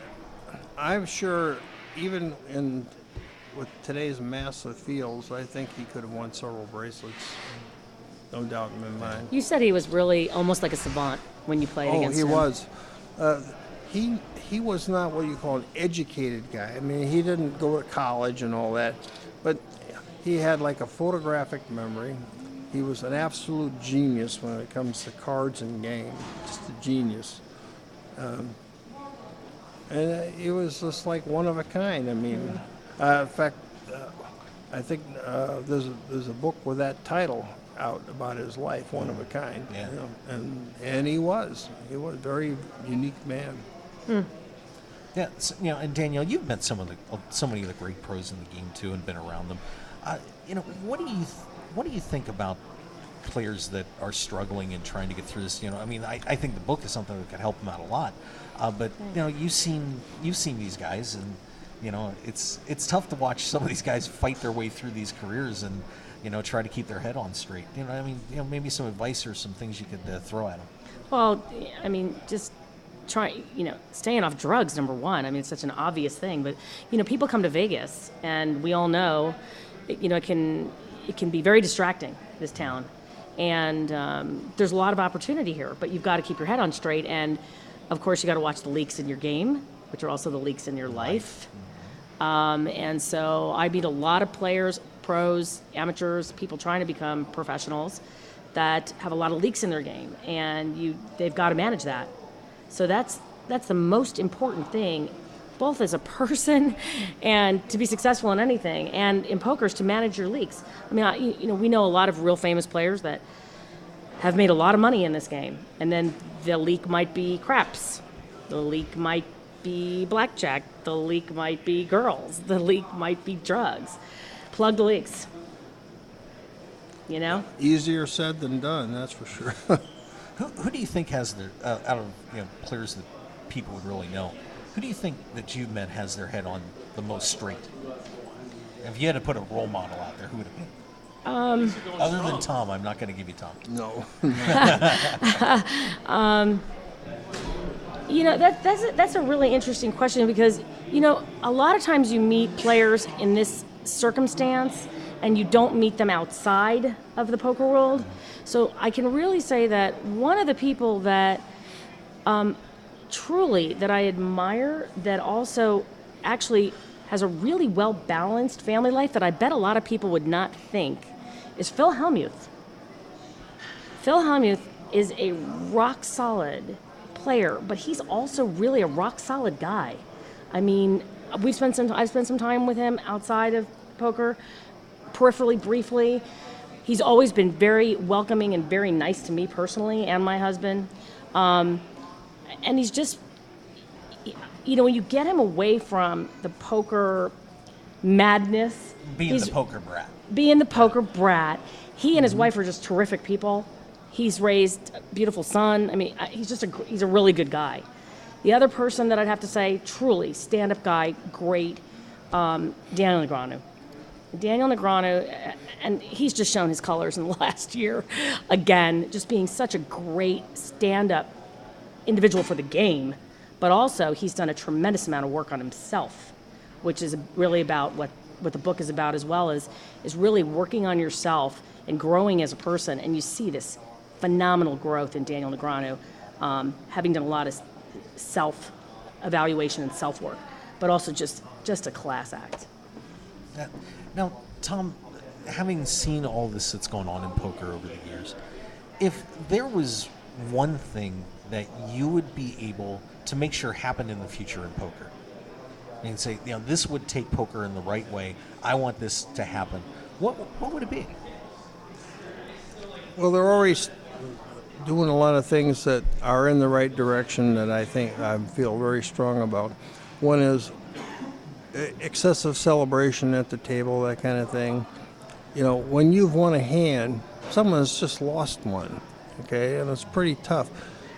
I'm sure even with today's massive fields, I think he could have won several bracelets. No doubt in my mind. You said he was really almost like a savant when you played against him. Oh, he was. He was not what you call an educated guy. I mean, he didn't go to college and all that, but he had like a photographic memory. He was an absolute genius when it comes to cards and game, just a genius. And he was just like one of a kind. I mean, in fact, I think there's a book with that title out about his life, One of a Kind. Yeah. And he was a very unique man. Yeah, and Danielle, you've met so many of the great pros in the game too, and been around them. What do you think about players that are struggling and trying to get through this? I mean, I think the book is something that could help them out a lot. But you've seen these guys, and it's tough to watch some of these guys fight their way through these careers and try to keep their head on straight. I mean, maybe some advice or some things you could throw at them. Well, I mean, just staying off drugs, number one. I mean, it's such an obvious thing, but people come to Vegas, and we all know, it can be very distracting, this town, and there's a lot of opportunity here, but you've got to keep your head on straight, and of course you got to watch the leaks in your game, which are also the leaks in your life. And so I meet a lot of players, pros, amateurs, people trying to become professionals that have a lot of leaks in their game, and they've got to manage that. So that's the most important thing, both as a person and to be successful in anything, and in poker is to manage your leaks. I mean, we know a lot of real famous players that have made a lot of money in this game, and then the leak might be craps, the leak might be blackjack, the leak might be girls, the leak might be drugs. Plug the leaks. Easier said than done, that's for sure. Who do you think has their out of players that people would really know? Who do you think that you've met has their head on the most straight? If you had to put a role model out there, who would it be? Other than Tom, I'm not going to give you Tom. No. That's a really interesting question because a lot of times you meet players in this circumstance and you don't meet them outside of the poker world. So I can really say that one of the people that truly that I admire, that also actually has a really well-balanced family life that I bet a lot of people would not think, is Phil Hellmuth. Phil Hellmuth is a rock-solid player, but he's also really a rock-solid guy. I mean, I've spent some time with him outside of poker, peripherally, briefly. He's always been very welcoming and very nice to me personally and my husband. And he's just, when you get him away from the poker madness. Being the poker brat. Being the poker brat. He and his wife are just terrific people. He's raised a beautiful son. I mean, he's a really good guy. The other person that I'd have to say, truly, stand-up guy, great, Daniel Negreanu. Daniel Negreanu, and he's just shown his colors in the last year. Again, just being such a great stand-up individual for the game, but also he's done a tremendous amount of work on himself, which is really about what the book is about as well, is really working on yourself and growing as a person. And you see this phenomenal growth in Daniel Negreanu, having done a lot of self-evaluation and self-work, but also just a class act. Now, Tom, having seen all this that's going on in poker over the years, if there was one thing that you would be able to make sure happened in the future in poker, and say, this would take poker in the right way, I want this to happen, what would it be? Well, they're always doing a lot of things that are in the right direction that I feel very strong about. One is excessive celebration at the table, that kind of thing. When you've won a hand, someone has just lost one, okay, and it's pretty tough.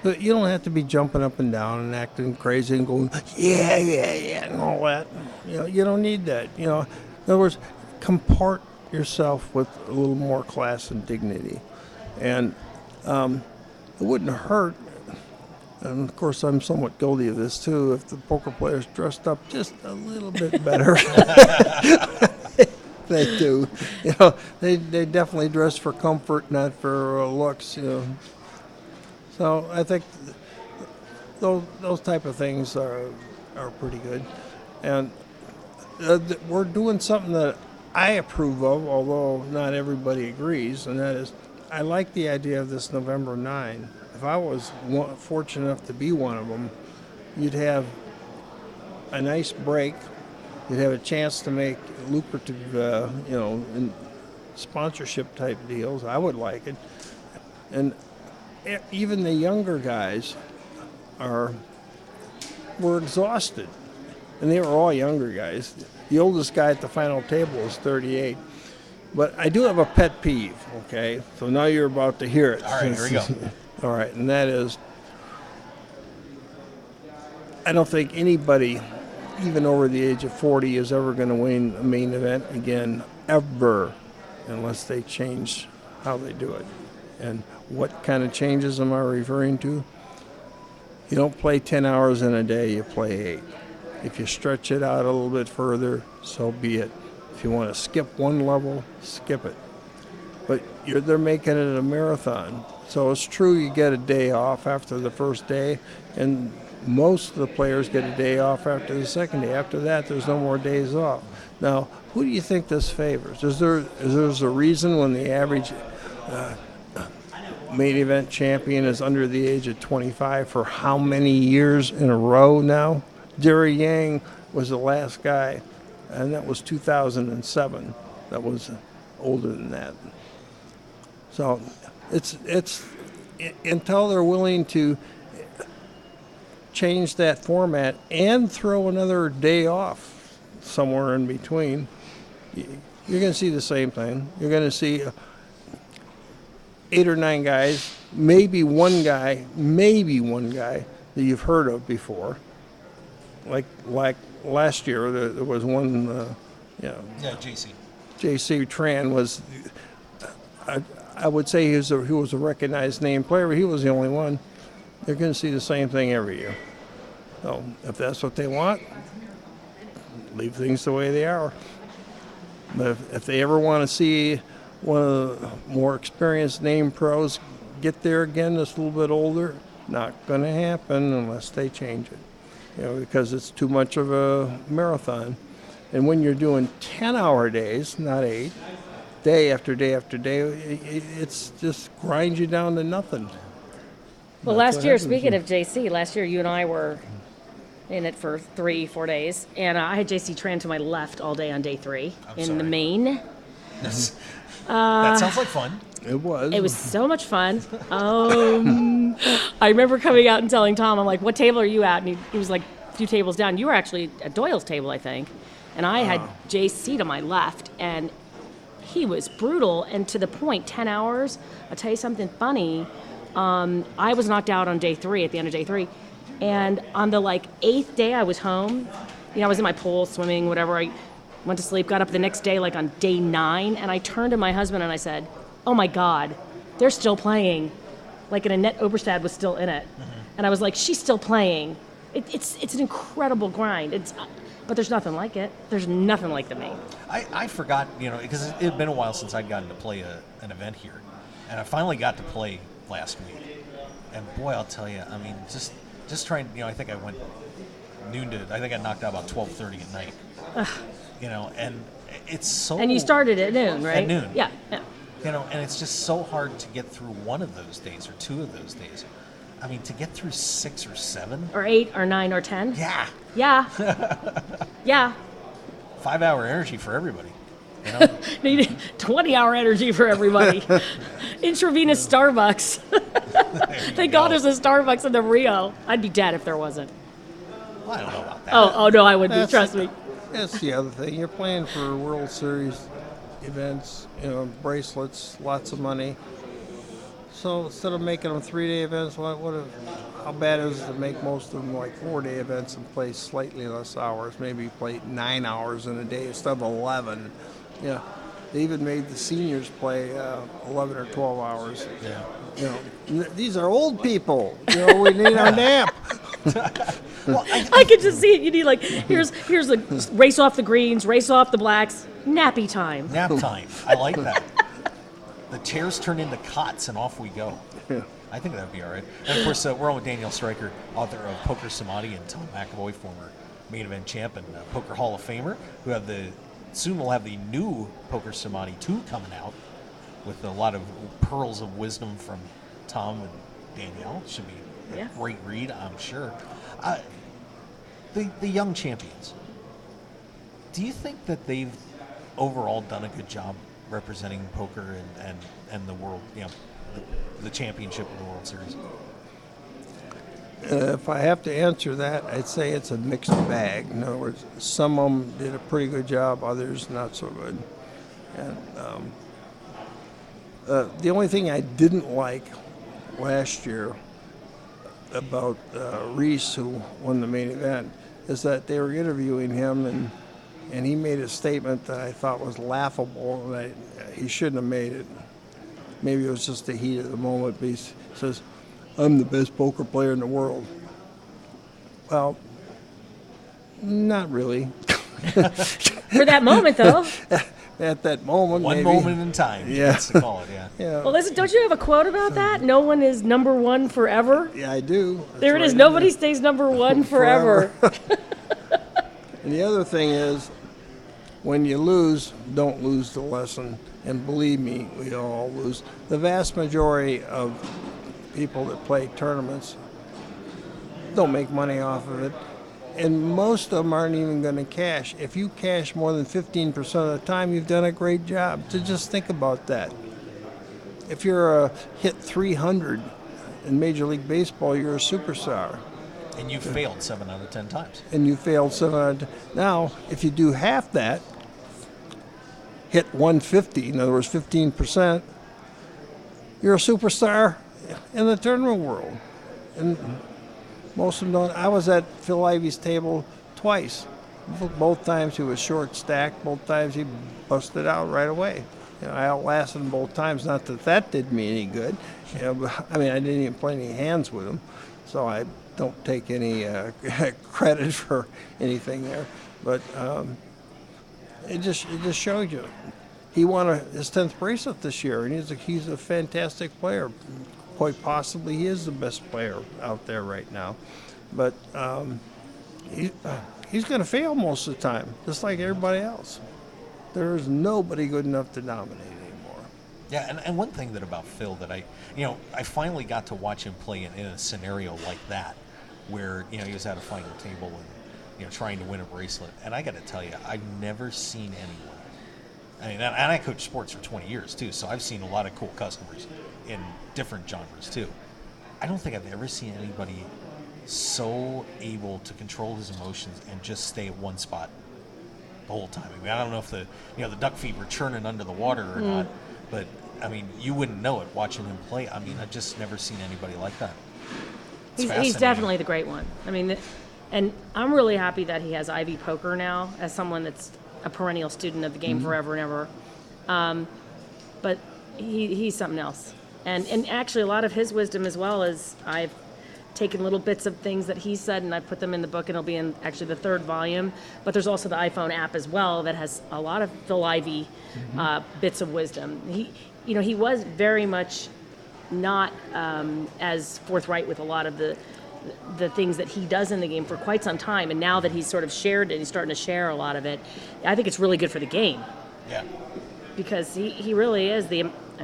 But you don't have to be jumping up and down and acting crazy and going, yeah, and all that. You don't need that. In other words, comport yourself with a little more class and dignity. And it wouldn't hurt, and of course I'm somewhat guilty of this too, if the poker players dressed up just a little bit better. They do. They definitely dress for comfort, not for looks. So I think those type of things are pretty good, and we're doing something that I approve of, although not everybody agrees, and that is, I like the idea of this November 9. If I was fortunate enough to be one of them, you'd have a nice break. You'd have a chance to make lucrative, sponsorship type deals. I would like it. And even the younger guys were exhausted. And they were all younger guys. The oldest guy at the final table is 38. But I do have a pet peeve, okay? So now you're about to hear it. All right, here we go. All right, and that is, I don't think anybody, even over the age of 40, is ever going to win a main event again, ever, unless they change how they do it. And what kind of changes am I referring to? You don't play 10 hours in a day, you play 8. If you stretch it out a little bit further, so be it. If you want to skip one level, skip it. But they're making it a marathon. So it's true you get a day off after the first day, and most of the players get a day off after the second day. After that, there's no more days off. Now, who do you think this favors? Is there a reason when the average main event champion is under the age of 25 for how many years in a row now? Jerry Yang was the last guy, and that was 2007. That was older than that. So it's until they're willing to change that format and throw another day off somewhere in between, you're going to see the same thing. You're going to see 8 or 9 guys, maybe one guy that you've heard of before. Like last year, there was one, JC. J.C. Tran was, I would say he was a recognized name player, but he was the only one. They're going to see the same thing every year. So if that's what they want, leave things the way they are. But if they ever want to see one of the more experienced name pros get there again that's a little bit older, not going to happen unless they change it. Because it's too much of a marathon. And when you're doing 10-hour days, not 8, day after day after day, it's just grinds you down to nothing. Well, last year, speaking of JC, last year you and I were in it for 3-4 days, and I had JC Tran to my left all day on day 3 in the main. That sounds like fun. It was. It was so much fun. I remember coming out and telling Tom, I'm like, what table are you at? And he was like a few tables down. You were actually at Doyle's table, I think. And I had JC to my left, and he was brutal and to the point, 10 hours. I'll tell you something funny. I was knocked out on day 3, at the end of day 3. And on the 8th day I was home, I was in my pool, swimming, whatever. I went to sleep, got up the next day, on day 9, and I turned to my husband and I said, oh my God, they're still playing. And Annette Oberstad was still in it. Mm-hmm. And I was like, she's still playing. It's an incredible grind. But there's nothing like it. There's nothing like the main. I forgot, because it had been a while since I'd gotten to play an event here. And I finally got to play last week. And boy, I'll tell you, just trying, I think I went noon to, I think I knocked out about 12:30 at night. And it's so... And you started at noon, right? At noon. Yeah. And it's just so hard to get through one of those days or 2 of those days. To get through 6 or 7. Or 8 or 9 or 10. Yeah. Yeah. Yeah. 5-hour energy for everybody. Need 20-hour energy for everybody. Intravenous Starbucks. Thank God there's a Starbucks in the Rio. I'd be dead if there wasn't. Well, I don't know about that. Oh no, I wouldn't be. Trust me. That's the other thing. You're playing for World Series events, bracelets, lots of money. So instead of making them 3-day events, how bad is it to make most of them like 4-day events and play slightly less hours? Maybe play 9 hours in a day instead of 11. Yeah, they even made the seniors play 11 or 12 hours. Yeah. These are old people. We need our nap. Well, I could just see it. You need like here's a race off the greens, race off the blacks, nappy time. Nap time. I like that. The chairs turn into cots and off we go. Yeah. I think that'd be all right. And of course, we're on with Daniel Stryker, author of Poker Samadhi, and Tom McAvoy, former main event champ and Poker Hall of Famer, who soon will have the new Poker Samadhi 2 coming out with a lot of pearls of wisdom from Tom and Danielle. Should be a great read, I'm sure. The young champions, do you think that they've overall done a good job representing poker and the world, the championship of the World Series? If I have to answer that, I'd say it's a mixed bag. In other words, some of them did a pretty good job, others not so good. And the only thing I didn't like last year about Reese, who won the main event, is that they were interviewing him and he made a statement that I thought was laughable, and he shouldn't have made it. Maybe it was just the heat of the moment, but he says, "I'm the best poker player in the world." Well, not really. For that moment, though. At that moment, One maybe. moment in time, that's to call it, Yeah. Well, listen, don't you have a quote about that? No one is number one forever? Yeah, I do. That's There it is. right. Nobody stays number one forever. And the other thing is, when you lose, don't lose the lesson. And believe me, we all lose. The vast majority of people that play tournaments don't make money off of it. And most of them aren't even going to cash. If you cash more than 15% of the time, you've done a great job. So just think about that. If you're hit 300 in Major League Baseball, you're a superstar. And you failed 7 out of 10 times. And you failed 7 out of 10. Now, if you do half that, hit 150, in other words, 15%, you're a superstar in the tournament world. And most of them don't. I was at Phil Ivey's table twice. Both times he was short stacked. Both times he busted out right away. I outlasted him both times. Not that did me any good. But, I didn't even play any hands with him, so I don't take any credit for anything there. But it just shows you. He won his 10th bracelet this year, and he's a fantastic player. Quite possibly he is the best player out there right now. But he's going to fail most of the time, just like everybody else. There's nobody good enough to nominate anymore. Yeah, and one thing about Phil that I finally got to watch him play in a scenario like that, where he was at a final table and trying to win a bracelet. And I got to tell you, I've never seen anyone. And I coached sports for 20 years too, so I've seen a lot of cool customers in different genres too. I don't think I've ever seen anybody so able to control his emotions and just stay at one spot the whole time. I don't know if the duck feet were churning under the water or not, but you wouldn't know it watching him play. I've just never seen anybody like that. He's definitely the great one. And I'm really happy that he has Ivy Poker now as someone that's a perennial student of the game forever and ever. But he's something else. And actually a lot of his wisdom as well is I've taken little bits of things that he said and I put them in the book, and it'll be in actually the 3rd volume. But there's also the iPhone app as well that has a lot of Phil Ivey bits of wisdom. He was very much not as forthright with a lot of the things that he does in the game for quite some time, and now that he's sort of shared it, he's starting to share a lot of it. I think it's really good for the game. Yeah. Because he really is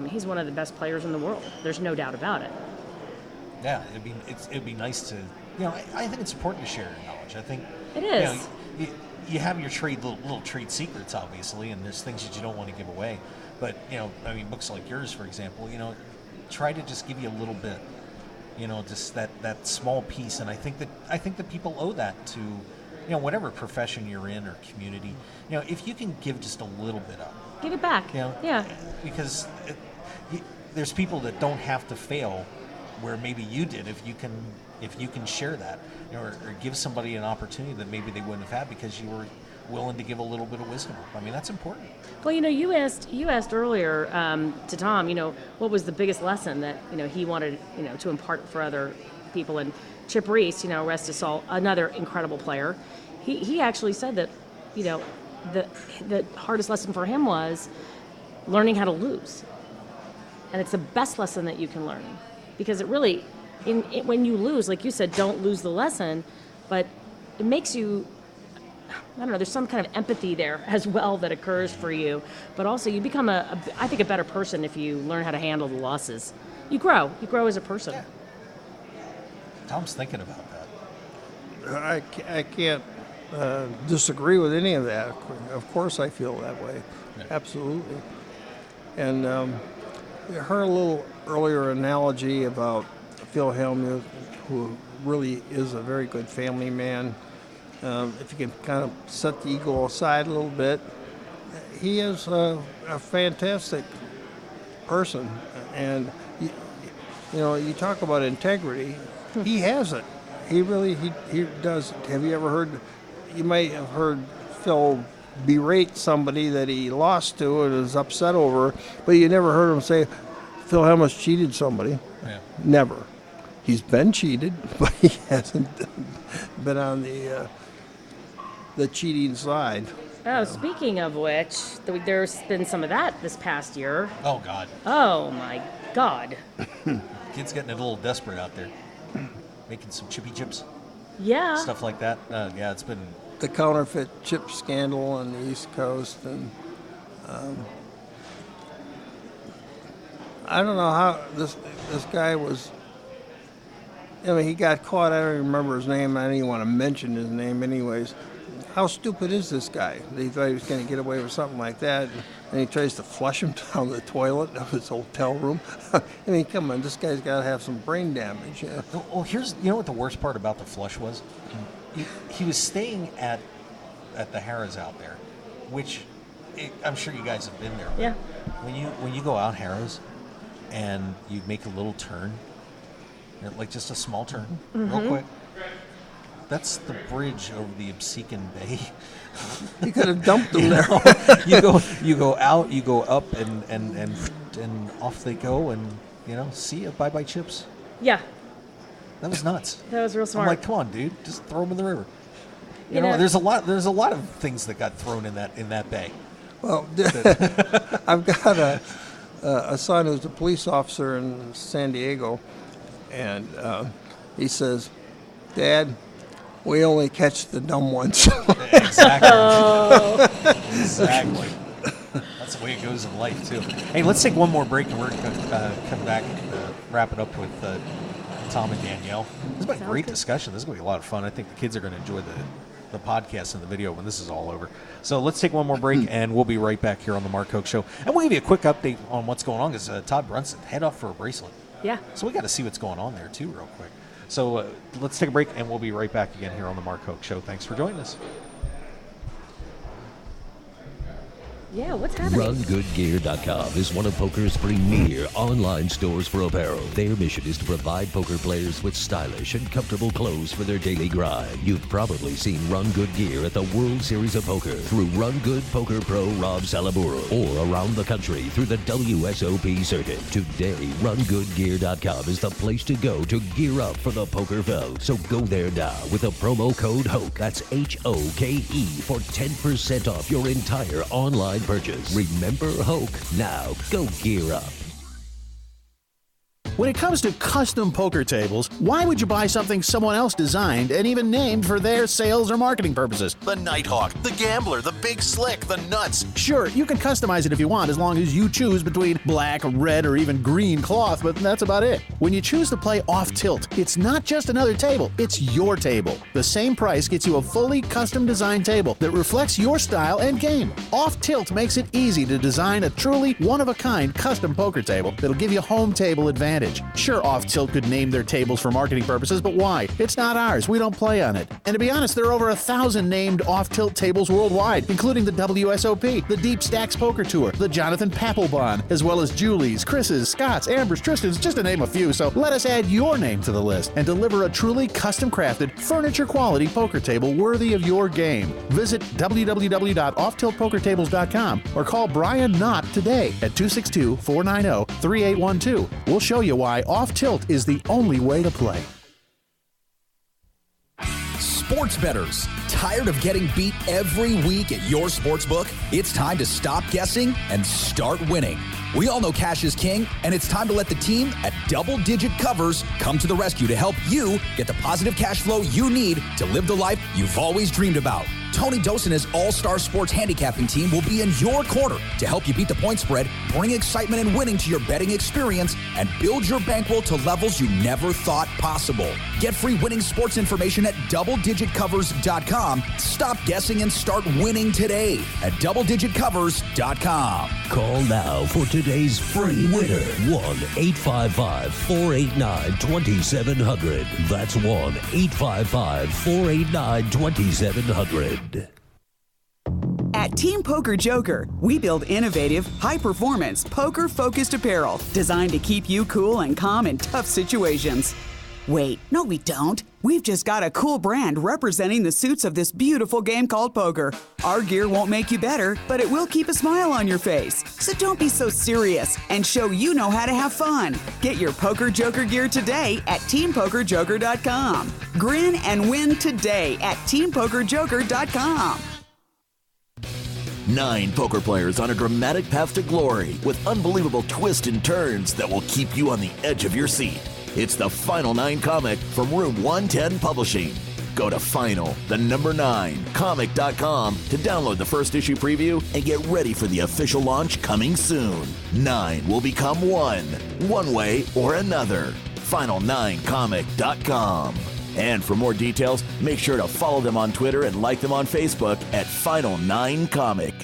he's one of the best players in the world. There's no doubt about it. Yeah, it'd be nice to, I think it's important to share your knowledge. I think it is. You have your little trade secrets, obviously, and there's things that you don't want to give away. But books like yours, for example, try to just give you a little bit just that small piece. And I think that people owe that to, whatever profession you're in or community. If you can give just a little bit up, give it back. Yeah. Because there's people that don't have to fail, where maybe you did. If you can share that, or give somebody an opportunity that maybe they wouldn't have had because you were willing to give a little bit of wisdom. I mean, that's important. Well, you asked earlier to Tom, what was the biggest lesson that he wanted to impart for other people. And Chip Reese, rest his soul, another incredible player. He actually said that the hardest lesson for him was learning how to lose, and it's the best lesson that you can learn, because it really, when you lose, like you said, don't lose the lesson, but it makes you, I don't know, there's some kind of empathy there as well that occurs for you. But also you become I think a better person if you learn how to handle the losses. You grow as a person. Yeah. Tom's thinking about that. I can't disagree with any of that. Of course I feel that way. Yeah. Absolutely. And I heard a little earlier analogy about Phil Hellmuth, who really is a very good family man. If you can kind of set the ego aside a little bit, he is a fantastic person. And, you talk about integrity. He has it. He does. Have you ever heard, you might have heard Phil berate somebody that he lost to and is upset over, but you never heard him say, Phil Hellmuth cheated somebody. Yeah. Never. He's been cheated, but he hasn't been on the cheating side. Oh, speaking of which, there's been some of that this past year. Oh, God. Oh, my God. Kids getting a little desperate out there. Making some chippy chips. Yeah. Stuff like that. Yeah, it's been... The counterfeit chip scandal on the East Coast. And I don't know how this guy was... he got caught. I don't remember his name. I didn't even want to mention his name anyways. How stupid is this guy? He thought he was going to get away with something like that, and he tries to flush him down the toilet of his hotel room. Come on, this guy's got to have some brain damage. Yeah. Well, here's, what the worst part about the flush was? He was staying at the Harrah's out there, which I'm sure you guys have been there. Yeah. When you go out Harrah's and you make a little turn, like just a small turn, real quick. That's the bridge over the Absecon Bay. You could have dumped them there. You go out, you go up, and off they go, and see ya, bye chips. Yeah. That was nuts. That was real smart. I'm like, come on, dude, just throw them in the river. There's a lot of things that got thrown in that bay. Well, I've got a son who's a police officer in San Diego, and he says, Dad, we only catch the dumb ones. Exactly. Oh. Exactly. That's the way it goes in life, too. Hey, let's take one more break, and we're going to come back and wrap it up with Tom and Danielle. This has been a great discussion. This is going to be a lot of fun. I think the kids are going to enjoy the podcast and the video when this is all over. So let's take one more break, and we'll be right back here on the Mark Hoke Show. And we'll give you a quick update on what's going on, because Todd Brunson head off for a bracelet. Yeah. So we got to see what's going on there, too, real quick. So let's take a break, and we'll be right back again here on the Mark Hoke Show. Thanks for joining us. Yeah, what's happening? RunGoodGear.com is one of poker's premier online stores for apparel. Their mission is to provide poker players with stylish and comfortable clothes for their daily grind. You've probably seen Run Good Gear at the World Series of Poker through Run Good Poker Pro Rob Salaburo, or around the country through the WSOP circuit. Today, RunGoodGear.com is the place to go to gear up for the poker fell. So go there now with a promo code HOKE, that's HOKE, for 10% off your entire online purchase. Remember Hoke. Now go gear up. When it comes to custom poker tables, why would you buy something someone else designed and even named for their sales or marketing purposes? The Nighthawk, the Gambler, the Big Slick, the Nuts. Sure, you can customize it if you want, as long as you choose between black, red, or even green cloth, but that's about it. When you choose to play off tilt, it's not just another table, it's your table. The same price gets you a fully custom designed table that reflects your style and game. Off tilt makes it easy to design a truly one-of-a-kind custom poker table that'll give you home table advantage. advantage. Sure, Off Tilt could name their tables for marketing purposes, but why? It's not ours. We don't play on it. And to be honest, there are over 1,000 named Off Tilt tables worldwide, including the WSOP, the Deep Stacks Poker Tour, the Jonathan Papelbon, as well as Julie's, Chris's, Scott's, Amber's, Tristan's, just to name a few. So let us add your name to the list and deliver a truly custom-crafted, furniture-quality poker table worthy of your game. Visit www.offtiltpokertables.com or call Brian Knott today at 262-490-3812. We'll show you why Off Tilt is the only way to play. Sports bettors, tired of getting beat every week at your sportsbook? It's time to stop guessing and start winning. We all know cash is king, and it's time to let the team at Double Digit Covers come to the rescue to help you get the positive cash flow you need to live the life you've always dreamed about. Tony Dos and his all-star sports handicapping team will be in your corner to help you beat the point spread, bring excitement and winning to your betting experience, and build your bankroll to levels you never thought possible. Get free winning sports information at doubledigitcovers.com. Stop guessing and start winning today at doubledigitcovers.com. Call now for today's free winner. 1-855-489-2700. That's 1-855-489-2700. At Team Poker Joker, we build innovative, high-performance, poker-focused apparel designed to keep you cool and calm in tough situations. Wait, no we don't. We've just got a cool brand representing the suits of this beautiful game called poker. Our gear won't make you better, but it will keep a smile on your face. So don't be so serious and show you know how to have fun. Get your Poker Joker gear today at TeamPokerJoker.com. Grin and win today at TeamPokerJoker.com. 9 poker players on a dramatic path to glory with unbelievable twists and turns that will keep you on the edge of your seat. It's the Final 9 comic from Room 110 Publishing. Go to final9comic.com to download the first issue preview and get ready for the official launch coming soon. 9 will become one way or another. Final9comic.com. And for more details, make sure to follow them on Twitter and like them on Facebook at Final 9 Comic.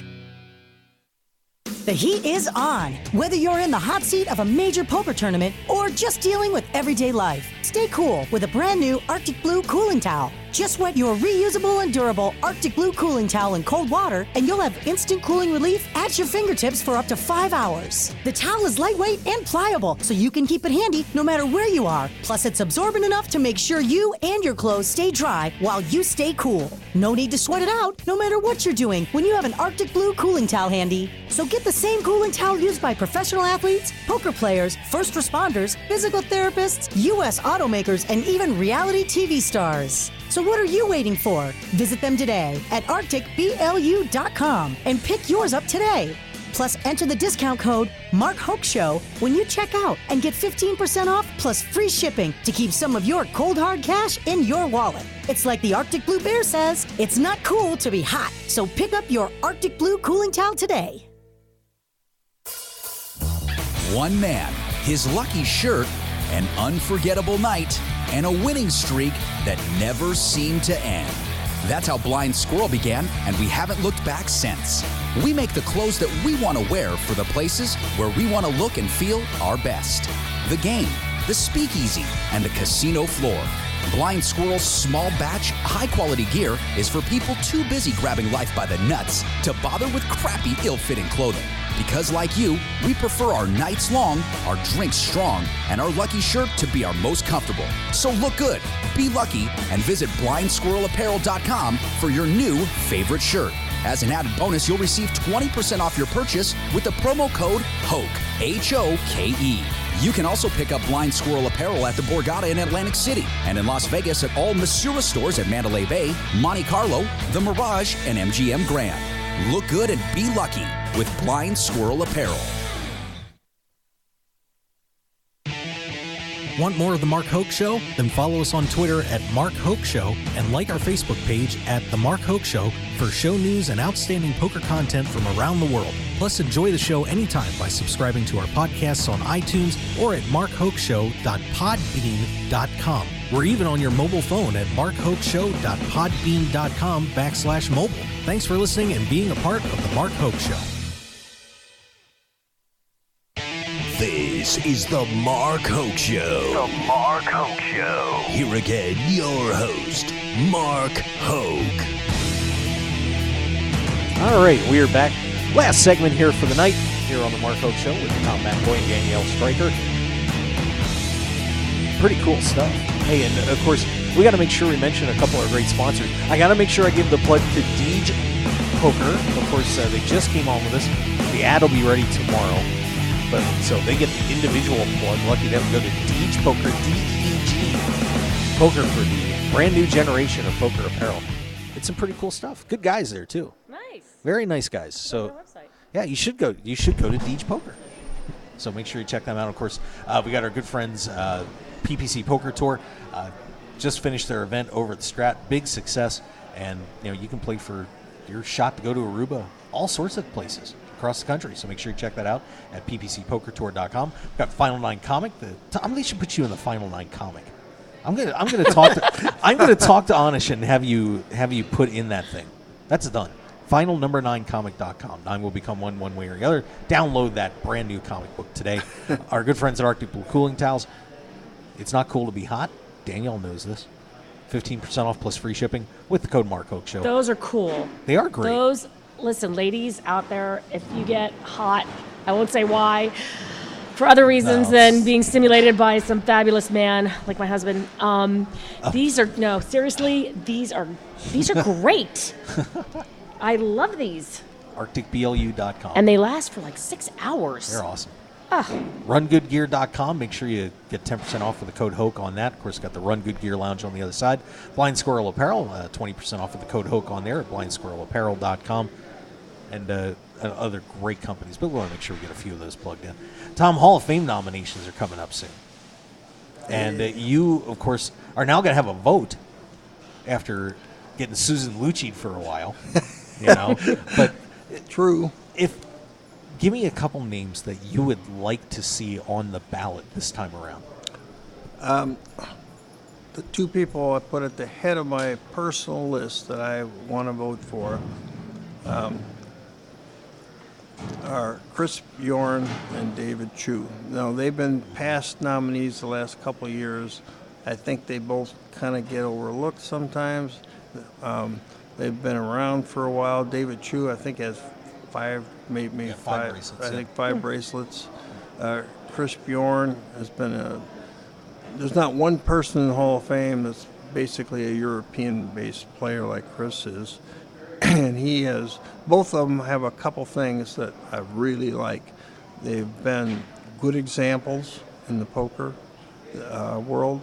The heat is on. Whether you're in the hot seat of a major poker tournament or just dealing with everyday life, stay cool with a brand new Arctic Blue cooling towel. Just wet your reusable and durable Arctic Blue cooling towel in cold water and you'll have instant cooling relief at your fingertips for up to 5 hours. The towel is lightweight and pliable, so you can keep it handy no matter where you are. Plus, it's absorbent enough to make sure you and your clothes stay dry while you stay cool. No need to sweat it out no matter what you're doing when you have an Arctic Blue cooling towel handy. So get the same cooling towel used by professional athletes, poker players, first responders, physical therapists, U.S. automakers, and even reality TV stars. So what are you waiting for? Visit them today at arcticblu.com and pick yours up today. Plus, enter the discount code MarkHokeShow when you check out and get 15% off plus free shipping to keep some of your cold hard cash in your wallet. It's like the Arctic Blue Bear says, it's not cool to be hot. So pick up your Arctic Blue cooling towel today. One man, his lucky shirt, an unforgettable night, and a winning streak that never seemed to end. That's how Blind Squirrel began, and we haven't looked back since. We make the clothes that we want to wear for the places where we want to look and feel our best. The game, the speakeasy, and the casino floor. Blind Squirrel's small batch, high-quality gear is for people too busy grabbing life by the nuts to bother with crappy, ill-fitting clothing. Because like you, we prefer our nights long, our drinks strong, and our lucky shirt to be our most comfortable. So look good, be lucky, and visit blindsquirrelapparel.com for your new favorite shirt. As an added bonus, you'll receive 20% off your purchase with the promo code HOKE, H-O-K-E. You can also pick up Blind Squirrel apparel at the Borgata in Atlantic City and in Las Vegas at all Masura stores at Mandalay Bay, Monte Carlo, The Mirage, and MGM Grand. Look good and be lucky with Blind Squirrel Apparel. Want more of The Mark Hoke Show? Then follow us on Twitter at Mark Hoke Show and like our Facebook page at The Mark Hoke Show for show news and outstanding poker content from around the world. Plus, enjoy the show anytime by subscribing to our podcasts on iTunes or at markhokeshow.podbean.com. We're even on your mobile phone at markhokeshow.podbean.com/mobile. Thanks for listening and being a part of The Mark Hoke Show. This This is the Mark Hoke Show. The Mark Hoke Show. Here again, your host, Mark Hoke. All right, we are back. Last segment here for the night here on the Mark Hoke Show with Tom McAvoy and Danielle Stryker. Pretty cool stuff. Hey, and of course, we got to make sure we mention a couple of great sponsors. I got to make sure I give the plug to Deej Poker. Of course, they just came on with us. The ad will be ready tomorrow. But so they get the individual plug. Lucky them. Go to Deej Poker, D-E-E-G, Poker for the brand new generation of poker apparel. It's some pretty cool stuff. Good guys there too. Nice. Very nice guys. So yeah, you should go. You should go to Deej Poker. So make sure you check them out. Of course, we got our good friends PPC Poker Tour. Just finished their event over at the Strat. Big success, and you can play for your shot to go to Aruba, all sorts of places across the country. So make sure you check that out at ppcpokertour.com. We've got Final Nine comic. Tom, they should put you in the Final Nine comic. I'm gonna talk to Anish and have you put in that thing. That's done. Final9comic.com. 9 will become one way or the other. Download that brand new comic book today. Our good friends at Arctic Blue Cooling Towels. It's not cool to be hot. Danielle knows this. 15% off plus free shipping with the code Mark Hoke Show. Those are cool. They are great. Listen, ladies out there, if you get hot, I won't say why, for other reasons than being stimulated by some fabulous man like my husband. These are great. I love these. ArcticBLU.com. And they last for like 6 hours. They're awesome. RunGoodGear.com. Make sure you get 10% off with the code HOKE on that. Of course, got the Run Good Gear Lounge on the other side. Blind Squirrel Apparel, 20% off with the code HOKE on there at BlindSquirrelApparel.com. And other great companies. But we want to make sure we get a few of those plugged in. Tom, Hall of Fame nominations are coming up soon. And you, of course, are now going to have a vote after getting Susan Lucci for a while. But true. Give me a couple names that you would like to see on the ballot this time around. The two people I put at the head of my personal list that I want to vote for are Chris Bjorn and David Chu. Now, they've been past nominees the last couple of years. I think they both kind of get overlooked sometimes. They've been around for a while. David Chu, I think, has five bracelets. I think 5 bracelets. Chris Bjorn has been there's not one person in the Hall of Fame that's basically a European-based player like Chris is. And both of them have a couple things that I really like. They've been good examples in the poker world.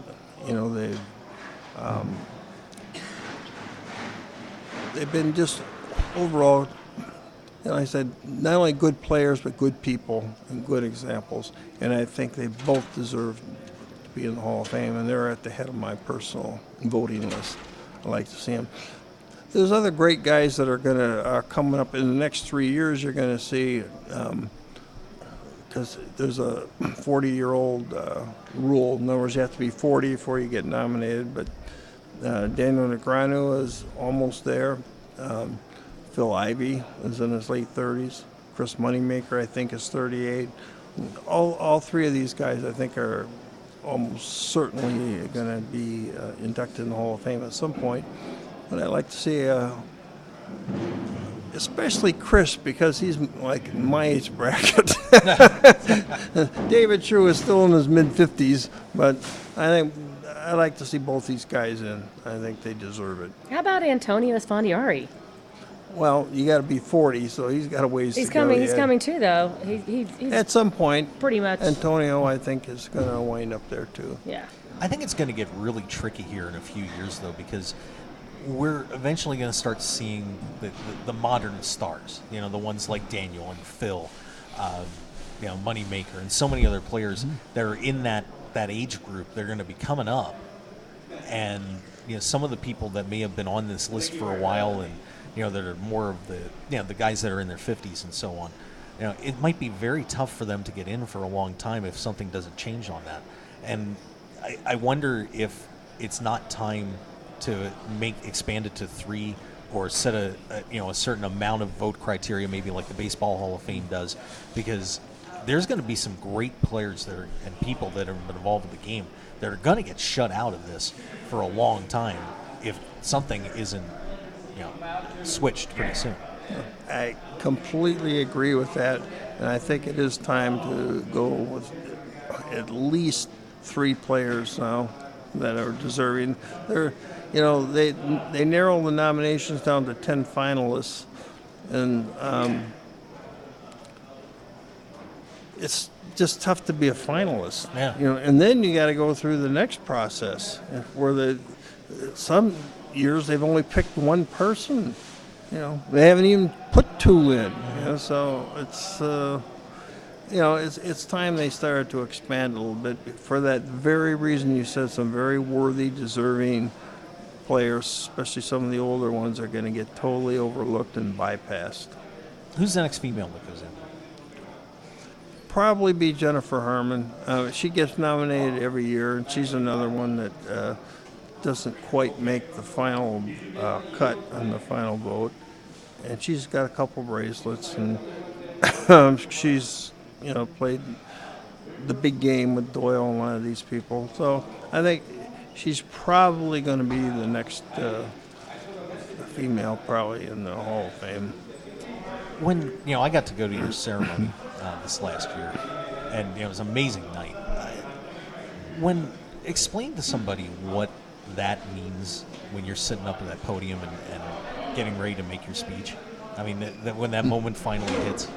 They've been just overall, like I said, not only good players, but good people and good examples. And I think they both deserve to be in the Hall of Fame, and they're at the head of my personal voting list. I like to see them. There's other great guys that are coming up in the next 3 years. You're going to see, because there's a 40-year-old rule. In other words, you have to be 40 before you get nominated. But Daniel Negreanu is almost there. Phil Ivey is in his late 30s. Chris Moneymaker, I think, is 38. All three of these guys, I think, are almost certainly going to be inducted in the Hall of Fame at some point. But I'd like to see, especially Chris, because he's like in my age bracket. David Chu is still in his mid-50s, but I think I'd like to see both these guys in. I think they deserve it. How about Antonio Esfandiari? Well, you got to be 40, so he's got a ways to go. He's coming too, though. He's at some point. Pretty much. Antonio, I think, is going to wind up there too. Yeah. I think it's going to get really tricky here in a few years, though, because we're eventually going to start seeing the modern stars. The ones like Daniel and Phil, Moneymaker, and so many other players that are in that age group. They're going to be coming up, and some of the people that may have been on this list for a while and that are more of the guys that are in their 50s and so on. It might be very tough for them to get in for a long time if something doesn't change on that. And I wonder if it's not time to expand it to 3 or set a certain amount of vote criteria, maybe like the Baseball Hall of Fame does, because there's going to be some great players and people that have been involved in the game that are going to get shut out of this for a long time if something isn't, switched pretty soon. I completely agree with that, and I think it is time to go with at least 3 players now that are deserving. They narrow the nominations down to 10 finalists, and it's just tough to be a finalist. Yeah. And then you got to go through the next process where some years they've only picked 1 person. They haven't even put 2 in. So it's time they started to expand a little bit. For that very reason, you said some very worthy, deserving players, especially some of the older ones, are going to get totally overlooked and bypassed. Who's the next female that goes in? Probably be Jennifer Harmon. She gets nominated every year, and she's another one that doesn't quite make the final cut on the final vote. And she's got a couple bracelets, and she's played the big game with Doyle and a lot of these people. So I think she's probably going to be the next female probably in the Hall of Fame. When I got to go to your ceremony this last year, and it was an amazing night. Explain to somebody what that means when you're sitting up at that podium and getting ready to make your speech. I mean, when that moment finally hits.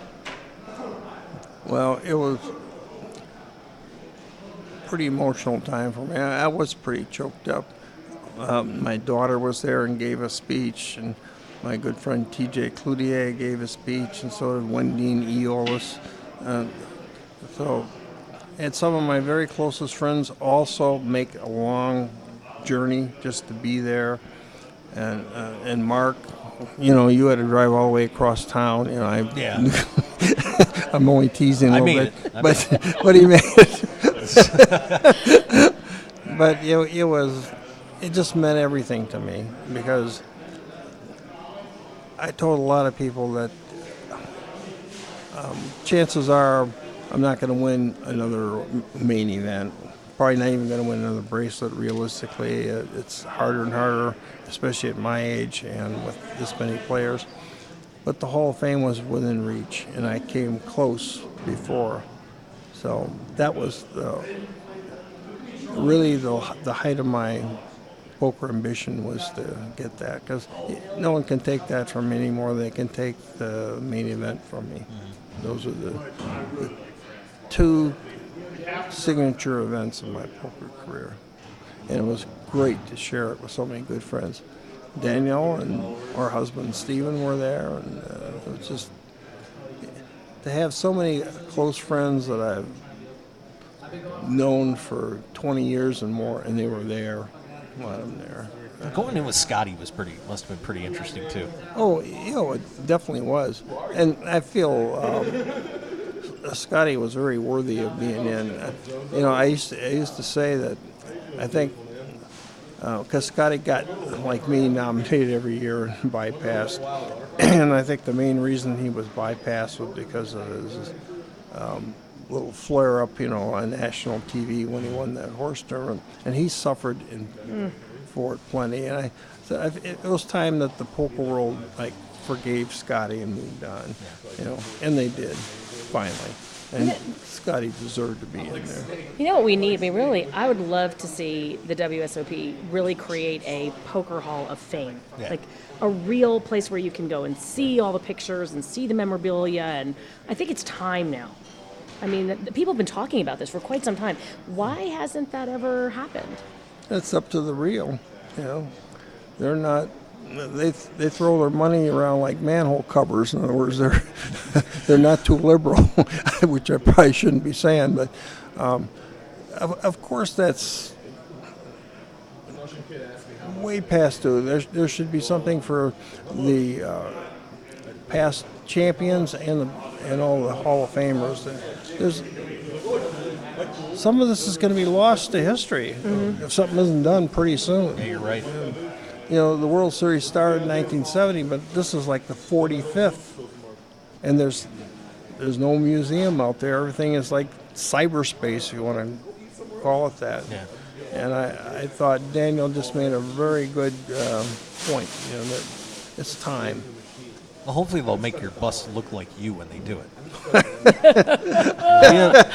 Well, it was a pretty emotional time for me. I was pretty choked up. My daughter was there and gave a speech, and my good friend T.J. Cloutier gave a speech, and so did Wendine Eolis. And some of my very closest friends also make a long journey just to be there. And Mark, you had to drive all the way across town. Yeah. I'm only teasing a little bit, but he made it. But it just meant everything to me, because I told a lot of people that chances are I'm not going to win another main event. Probably not even going to win another bracelet. Realistically, it's harder and harder, especially at my age and with this many players. But the Hall of Fame was within reach, and I came close before. So that was really the height of my poker ambition, was to get that, because no one can take that from me anymore. They can take the main event from me. Those are the 2 signature events of my poker career, and it was great to share it with so many good friends. Danielle and her husband Stephen were there, and it was just to have so many close friends that I've known for 20 years and more, and they were there. A lot of them there. Going in with Scotty must have been pretty interesting too. Oh, it definitely was, and I feel Scotty was very worthy of being in. I used to say that I think because Scotty got, like me, nominated every year and bypassed, and I think the main reason he was bypassed was because of his little flare up, on national TV when he won that horse tournament, and he suffered for it plenty. And it was time that the poker world forgave Scotty and moved on, and they did finally. And Scotty deserved to be in there. You know what we need? Really, I would love to see the WSOP really create a poker hall of fame. Yeah. Like a real place where you can go and see all the pictures and see the memorabilia. And I think it's time now. I mean, the people have been talking about this for quite some time. Why hasn't that ever happened? It's up to the real. They're not. They throw their money around like manhole covers. In other words, they're not too liberal, which I probably shouldn't be saying. But of course, that's way past due. There should be something for the past champions and all the Hall of Famers. Some of this is going to be lost to history if something isn't done pretty soon. Yeah, you're right. The World Series started in 1970, but this is like the 45th, and there's there's no museum out there. Everything is like cyberspace, if you want to call it that. Yeah. And I thought Daniel just made a very good point. That it's time. Well, hopefully they'll make your bust look like you when they do it.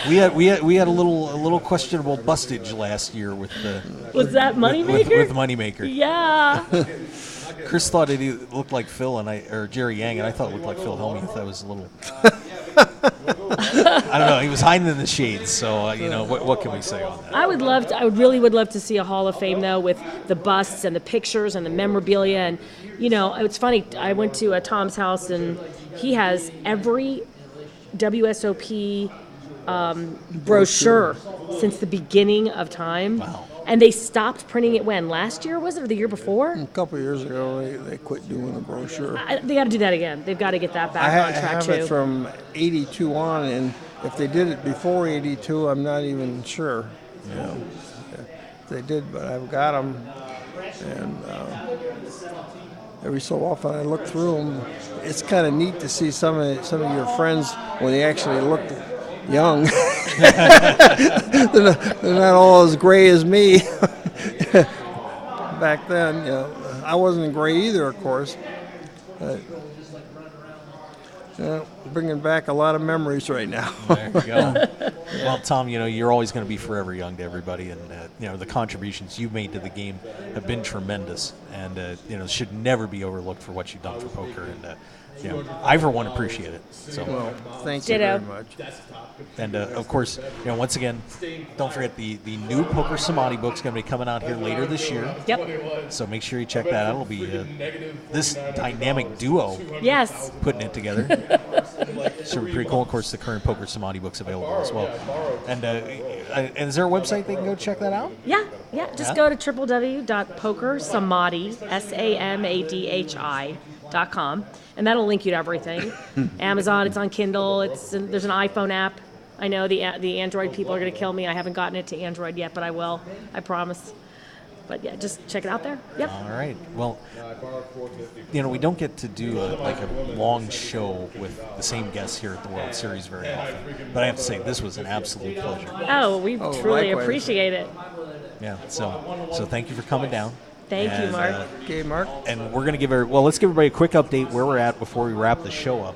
we had a little questionable bustage last year with the. Was that Moneymaker? With Moneymaker. Yeah. Chris thought it looked like Phil or Jerry Yang, and I thought it looked like Phil Hellmuth. That was a little. I don't know. He was hiding in the shades, so what can we say on that? I would really love to see a Hall of Fame though, with the busts and the pictures and the memorabilia. And it's funny. I went to Tom's house, and he has every WSOP brochure since the beginning of time. Wow. And they stopped printing it when? Last year, was it, or the year before? A couple of years ago, they quit doing the brochure. They got to do that again. They've got to get that back on track, I have too. it from 82 on, and if they did it before 82, I'm not even sure. If they did, but I've got them. And every so often I look through them. It's kind of neat to see some of your friends when they actually look young. They're not all as gray as me. Back then, I wasn't gray either, of course. But, bringing back a lot of memories right now. There you go. Well, Tom, you're always going to be forever young to everybody, and the contributions you've made to the game have been tremendous, and should never be overlooked for what you've done for poker. And I for one appreciate it. So, well, thank you very much. And of course, once again, don't forget the new Poker Samadhi book's going to be coming out here later this year. Yep. So make sure you check that out. It'll be this dynamic duo. Yes. Putting it together. Should be pretty cool. Of course, the current Poker Samadhi book's available as well. And is there a website they can go check that out? Yeah. Just go to www.pokersamadhi.com, and that'll link you to everything. Amazon, it's on Kindle. There's an iPhone app. I know the Android people are going to kill me. I haven't gotten it to Android yet, but I will. I promise. But yeah, just check it out there. Yep. All right. Well, we don't get to do a long show with the same guests here at the World Series very often. But I have to say, this was an absolute pleasure. Oh, we truly appreciate it. Yeah. So thank you for coming down. Thank you, Mark. Okay, Mark. And we're going to let's give everybody a quick update where we're at before we wrap the show up.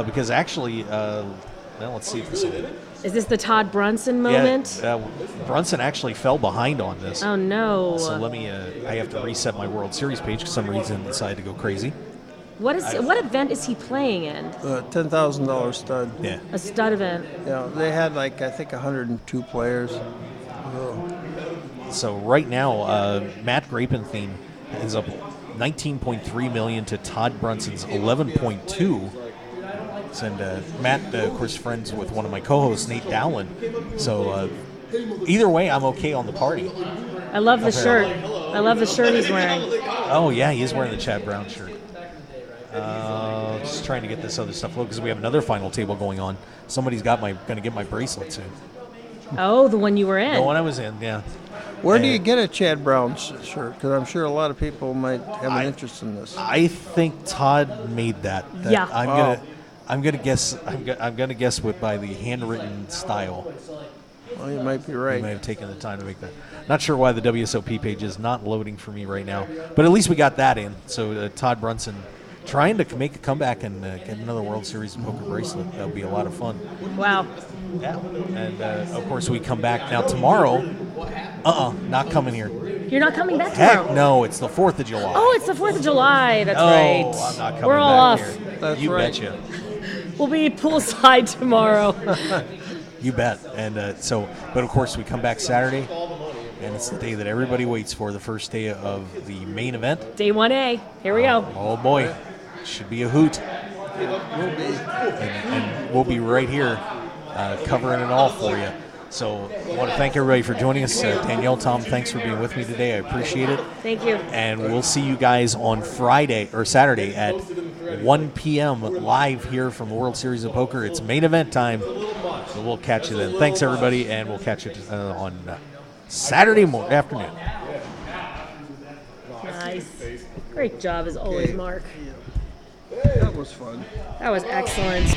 Because actually, let's see if this is it. Is this the Todd Brunson moment? Yeah, Brunson actually fell behind on this. Oh, no. So let me, I have to reset my World Series page because some reason it decided to go crazy. What event is he playing in? $10,000 stud. Yeah. A stud event. Yeah, they had I think 102 players. So right now, Matt Grapenthien is up 19.3 million to Todd Brunson's 11.2. And Matt, of course, friends with one of my co-hosts, Nate Dowland. So either way, I'm okay on the party. I love the shirt. I love the shirt he's wearing. Oh, yeah, he is wearing the Chad Brown shirt. Just trying to get this other stuff because we have another final table going on. Somebody's going to get my bracelet soon. Oh, the one you were in. The one I was in, yeah. Where do you get a Chad Brown shirt? Because I'm sure a lot of people might have an interest in this. I think Todd made that. Yeah. I'm gonna guess. I'm gonna guess by the handwritten style. Well, you might be right. You might have taken the time to make that. Not sure why the WSOP page is not loading for me right now, but at least we got that in. So Todd Brunson trying to make a comeback and get another World Series of Poker bracelet. That would be a lot of fun. Wow. Yeah. And of course we come back now tomorrow. Not coming here. You're not coming back tomorrow? Heck no, it's the 4th of July. Oh, it's the 4th of July. That's right. I'm not coming We're all back off. here. That's you right. betcha. We'll be poolside tomorrow. You bet. And but of course we come back Saturday, and it's the day that everybody waits for, the first day of the main event. Day 1A. Here we go. Oh boy, should be a hoot. It will be. And we'll be right here covering it all for you. So I want to thank everybody for joining us. Danielle, Tom, thanks for being with me today. I appreciate it. Thank you. And we'll see you guys on Saturday at 1 p.m. live here from the World Series of Poker. It's main event time. So we'll catch you then. Thanks, everybody, and we'll catch you on Saturday afternoon. Nice. Great job as always, Mark. That was fun. That was excellent.